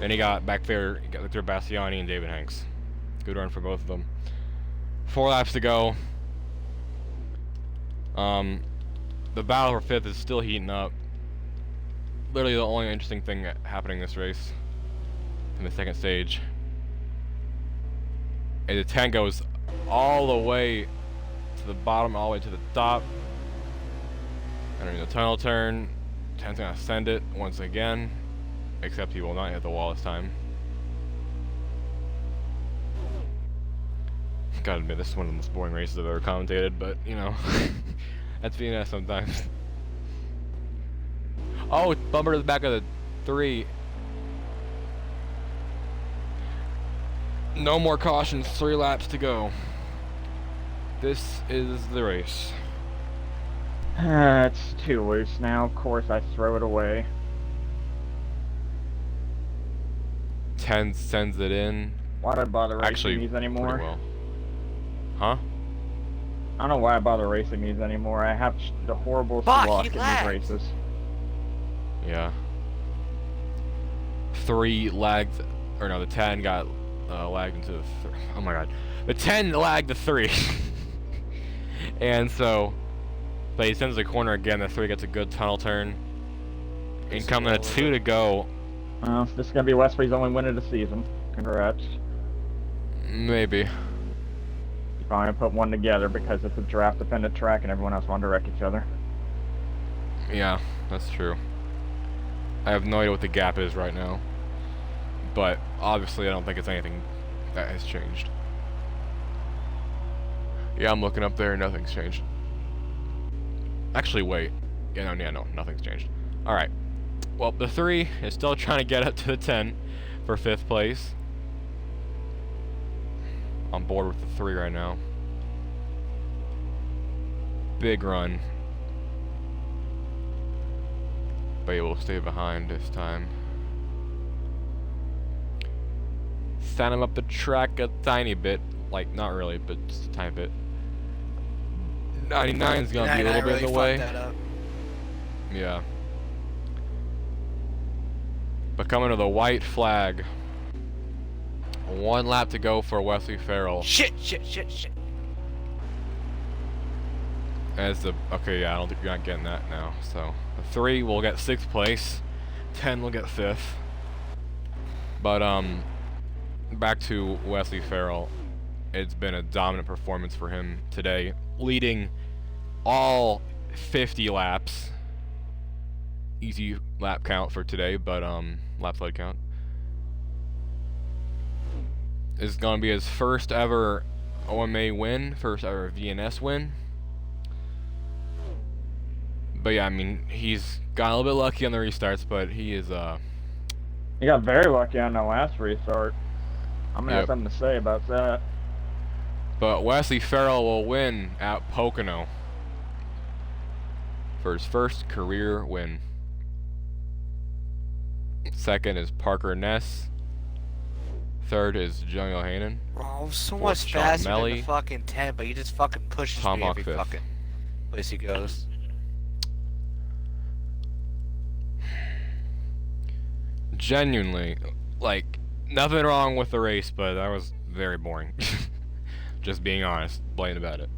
And he got back there, he got Victor Bastiani and David Hanks. Good run for both of them. 4 laps to go. The battle for 5th is still heating up. Literally the only interesting thing happening this race in the second stage. And the 10 goes all the way to the bottom, all the way to the top. Entering the tunnel turn. 10's gonna send it once again. Except he will not hit the wall this time. Gotta admit, this is one of the most boring races I've ever commentated, but, you know, that's VNS sometimes. Oh, bumper to the back of the 3. No more cautions, 3 laps to go. This is the race. It's too loose now. Of course, I throw it away. 10 sends it in. Why do I bother racing Actually, these anymore? pretty well. Huh? I don't know why I bother racing these anymore. I have the horrible Fuck, luck he in these lagged. races. Yeah. 3 lagged, or no, the 10 got lagged into the oh my god. The 10 lagged the 3. And so, but he sends the corner again, the 3 gets a good tunnel turn. Incoming a 2 to go. Well, this is going to be Westbury's only win of the season. Congrats. Maybe. You probably put one together because it's a draft-dependent track and everyone else wanted to wreck each other. Yeah, that's true. I have no idea what the gap is right now. But obviously I don't think it's anything that has changed. Yeah, I'm looking up there and nothing's changed. Actually, wait. Yeah, no, nothing's changed. Alright. Well, the 3 is still trying to get up to the 10 for 5th place. On board with the 3 right now. Big run. But he will stay behind this time. Send him up the track a tiny bit. Like, not really, but just a tiny bit. 99's gonna be a little bit in the way. Yeah. But coming to the white flag. 1 lap to go for Wesley Farrell. Shit. As the okay, yeah, I don't think you're not getting that now. So the 3 will get 6th place, 10 will get 5th. But back to Wesley Farrell. It's been a dominant performance for him today, leading all 50 laps. Easy lap count for today, but lap sled count. This is gonna be his first ever OMA win, first ever VNS win. But yeah, I mean, he's got a little bit lucky on the restarts, but he is You got very lucky on the last restart. I'm going to have something to say about that. But Wesley Farrell will win at Pocono for his first career win. 2nd is Parker Ness. 3rd is John Johanan. Oh, so 4th, much Sean faster than Melly. the fucking 10, but he just fucking pushes Tom me Hawk every 5th. fucking place he goes. Genuinely, like, nothing wrong with the race, but that was very boring. Just being honest, blatant about it.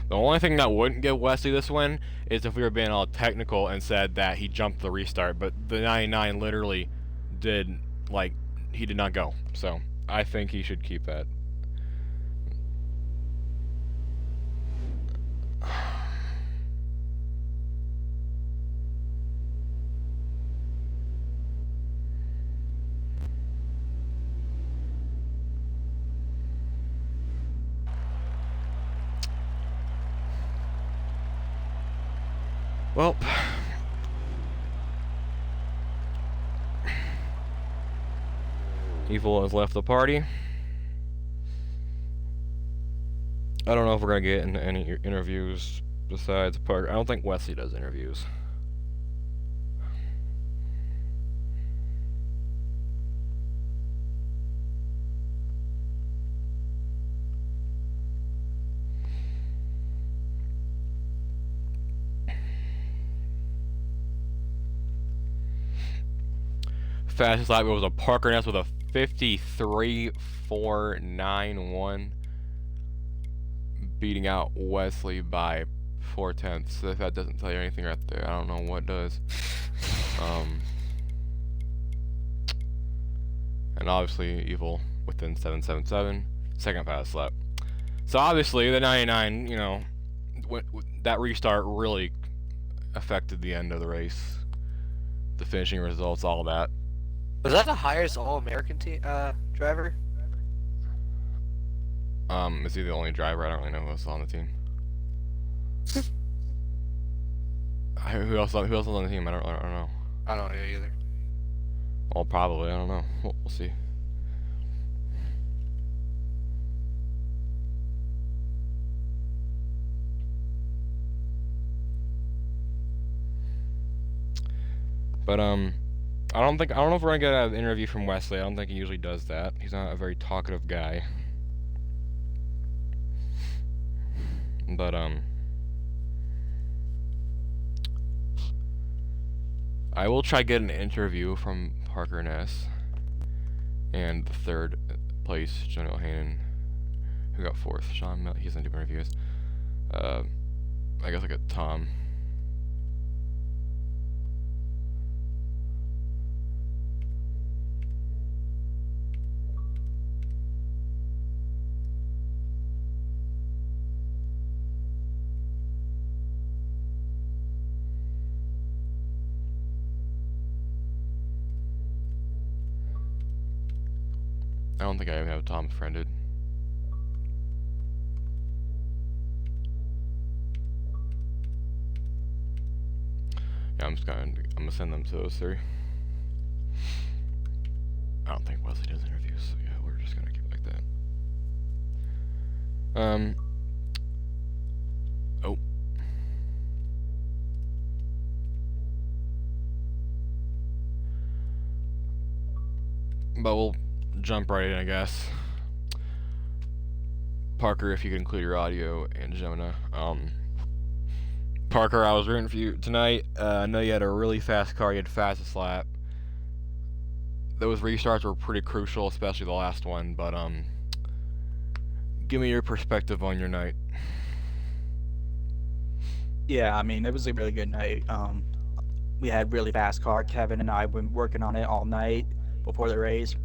The only thing that wouldn't give Wesley this win is if we were being all technical and said that he jumped the restart, but the 99 literally did, like, he did not go. So, I think he should keep that. Well, Evil has left the party. I don't know if we're gonna get into any interviews besides Parker. I don't think Wesley does interviews. Fastest lap was a Parker Ness with a 53.491, beating out Wesley by 4/10. So if that doesn't tell you anything right there, I don't know what does. And obviously Evil within 777, second fastest lap. So obviously the 99, you know, that restart really affected the end of the race, the finishing results, all that. Was that the highest All-American driver? Is he the only driver? I don't really know who else is on the team. Who else is on the team? I don't know. I don't know either. Well, probably. I don't know. We'll see. But I don't know if we're gonna get an interview from Wesley. I don't think he usually does that. He's not a very talkative guy. But I will try to get an interview from Parker Ness and the third place John O'Hannon, who got fourth. Sean Mel, he doesn't do interviews. I guess I got Tom. I don't think I even have Tom friended. Yeah, I'm gonna send them to those three. I don't think Wesley does interviews, so yeah, we're just gonna keep it like that. Oh. But we'll jump right in, I guess. Parker, if you could include your audio, and Jonah. Parker, I was rooting for you tonight. I know you had a really fast car. You had fastest lap. Those restarts were pretty crucial, especially the last one. But give me your perspective on your night. Yeah, I mean, it was a really good night. We had really fast car. Kevin and I been working on it all night before the race,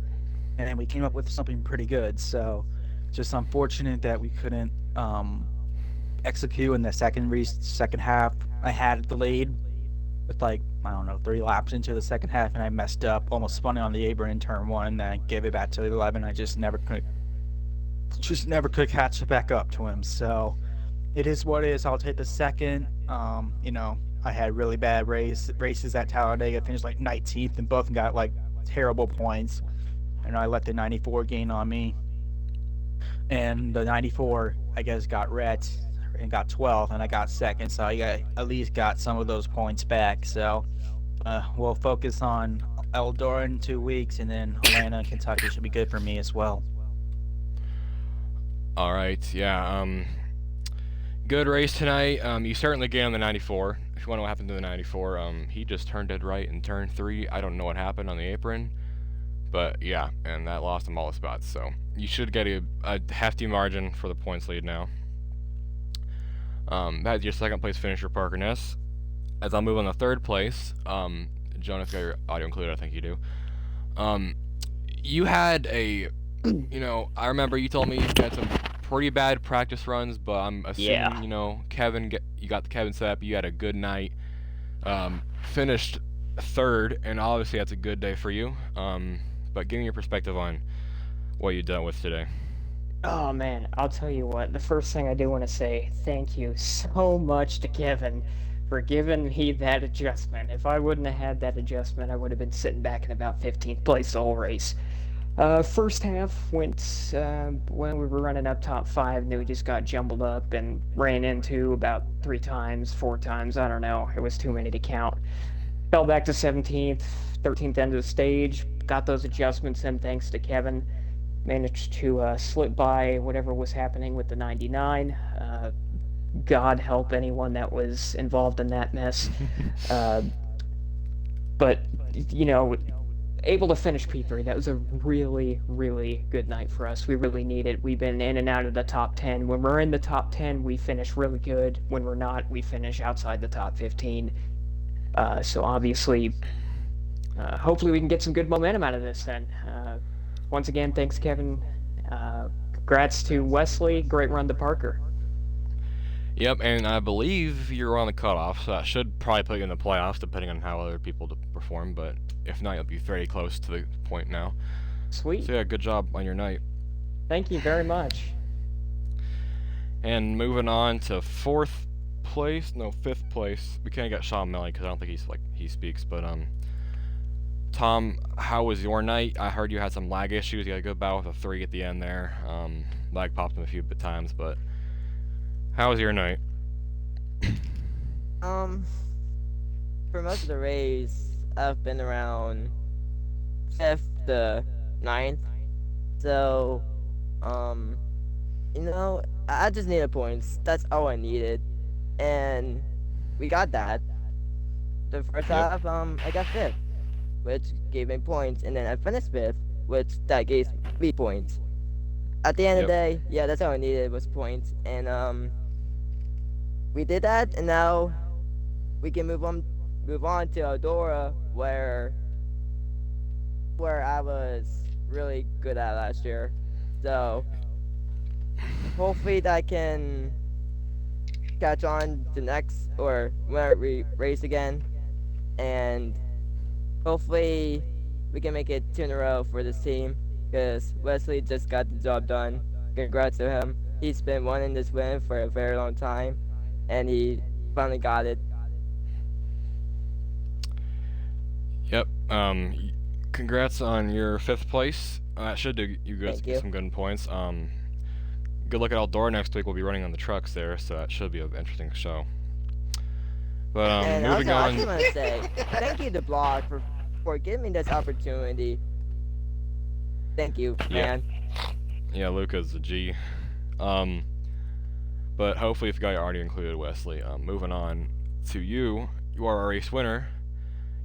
and then we came up with something pretty good. So, just unfortunate that we couldn't execute in the second half. I had it delayed with like, I don't know, 3 laps into the second half, and I messed up, almost spun it on the apron in turn 1, and then I gave it back to 11. I just never could catch it back up to him. So it is what it is. I'll take the second. You know, I had really bad races at Talladega. Finished like 19th, and both got like terrible points. And I let the 94 gain on me. And the 94, I guess, got red and got 12th, and I got second. So I at least got some of those points back. So we'll focus on Eldora in 2 weeks, and then Atlanta and Kentucky should be good for me as well. All right, yeah. Good race tonight. You certainly gained on the 94. If you want to know what happened to the 94, he just turned dead right in turn 3. I don't know what happened on the apron. But yeah, and that lost him all the spots. So you should get a hefty margin for the points lead now. That's your second place finisher, Parker Ness. As I'll move on to third place, Jonas, got your audio included, I think you do. You had a, you know, I remember you told me you had some pretty bad practice runs, but I'm assuming, you know, you got the Kevin set up, you had a good night. Finished third, and obviously that's a good day for you. But give me your perspective on what you dealt with today. Oh man, I'll tell you what, the first thing I do want to say, thank you so much to Kevin for giving me that adjustment. If I wouldn't have had that adjustment, I would have been sitting back in about 15th place the whole race. First half went when we were running up top 5, and then we just got jumbled up and ran into about 3 times, 4 times. I don't know. It was too many to count. Fell back to 17th, 13th end of the stage. Got those adjustments in thanks to Kevin. Managed to slip by whatever was happening with the 99. God help anyone that was involved in that mess. But, you know, able to finish P3. That was a really, really good night for us. We really need it. We've been in and out of the top 10. When we're in the top 10, we finish really good. When we're not, we finish outside the top 15. So obviously, hopefully we can get some good momentum out of this then. Once again, thanks, Kevin. Congrats to Wesley. Great run to Parker. Yep, and I believe you're on the cutoff, so that should probably put you in the playoffs, depending on how other people perform, but if not, you'll be very close to the point now. Sweet. So yeah, good job on your night. Thank you very much. And moving on to 5th place. We can't get Sean Melly because I don't think he speaks, but Tom, how was your night? I heard you had some lag issues. You had a good battle with a 3 at the end there. Lag popped him a few times, but how was your night? For most of the race, I've been around 5th to 9th. So, you know, I just needed points. That's all I needed. And we got that. The first half, I got 5th, which gave me points. And then I finished 5th, which that gave me points. At the end of the day, yeah, that's all I needed was points. And, we did that, and now we can move on to Eldora, where I was really good at last year. So hopefully that can catch on to next or when we race again, and hopefully we can make it 2 in a row for this team, because Wesley just got the job done. Congrats to him. He's been wanting this win for a very long time, and he finally got it. Yep. Congrats on your 5th place. That should do you guys some good points. Good luck at Eldora next week. We'll be running on the trucks there, so that should be an interesting show. But and moving also, on. I just want to say thank you to Blog for giving me this opportunity. Thank you, man. Yeah, Luca's a G. But hopefully if you got your already included, Wesley. Moving on to you. You are our race winner.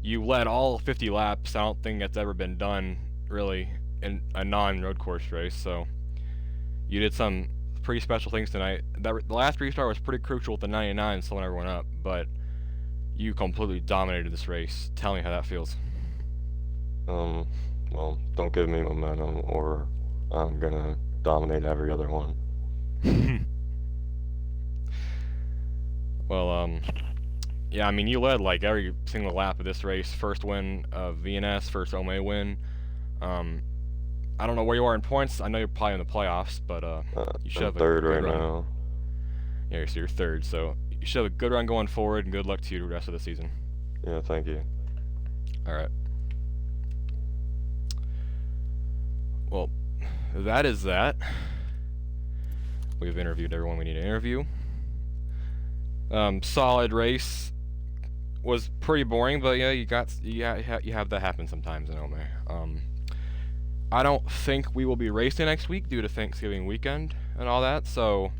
You led all 50 laps. I don't think that's ever been done, really, in a non-road course race. So you did some pretty special things tonight. The last restart was pretty crucial with the 99 slowing everyone up, but you completely dominated this race. Tell me how that feels. Well, don't give me momentum or I'm gonna dominate every other one. Well, yeah, I mean, you led like every single lap of this race. First win of VNS, first OMA win. I don't know where you are in points. I know you're probably in the playoffs, but you should have a third good right run. now. Yeah, so you're 3rd, so you should have a good run going forward, and good luck to you the rest of the season. Yeah, thank you. All right. Well, that is that. We've interviewed everyone we need to interview. Solid race. Was pretty boring, but yeah, you have that happen sometimes in OMA. I don't think we will be racing next week due to Thanksgiving weekend and all that, so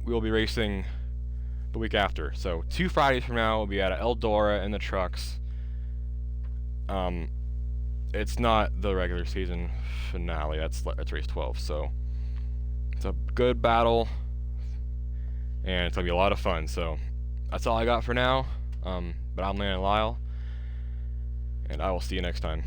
we will be racing the week after. So 2 Fridays from now, we'll be at Eldora in the trucks. It's not the regular season finale. That's race 12. So it's a good battle, and it's gonna be a lot of fun. So that's all I got for now. But I'm Landon Lyle, and I will see you next time.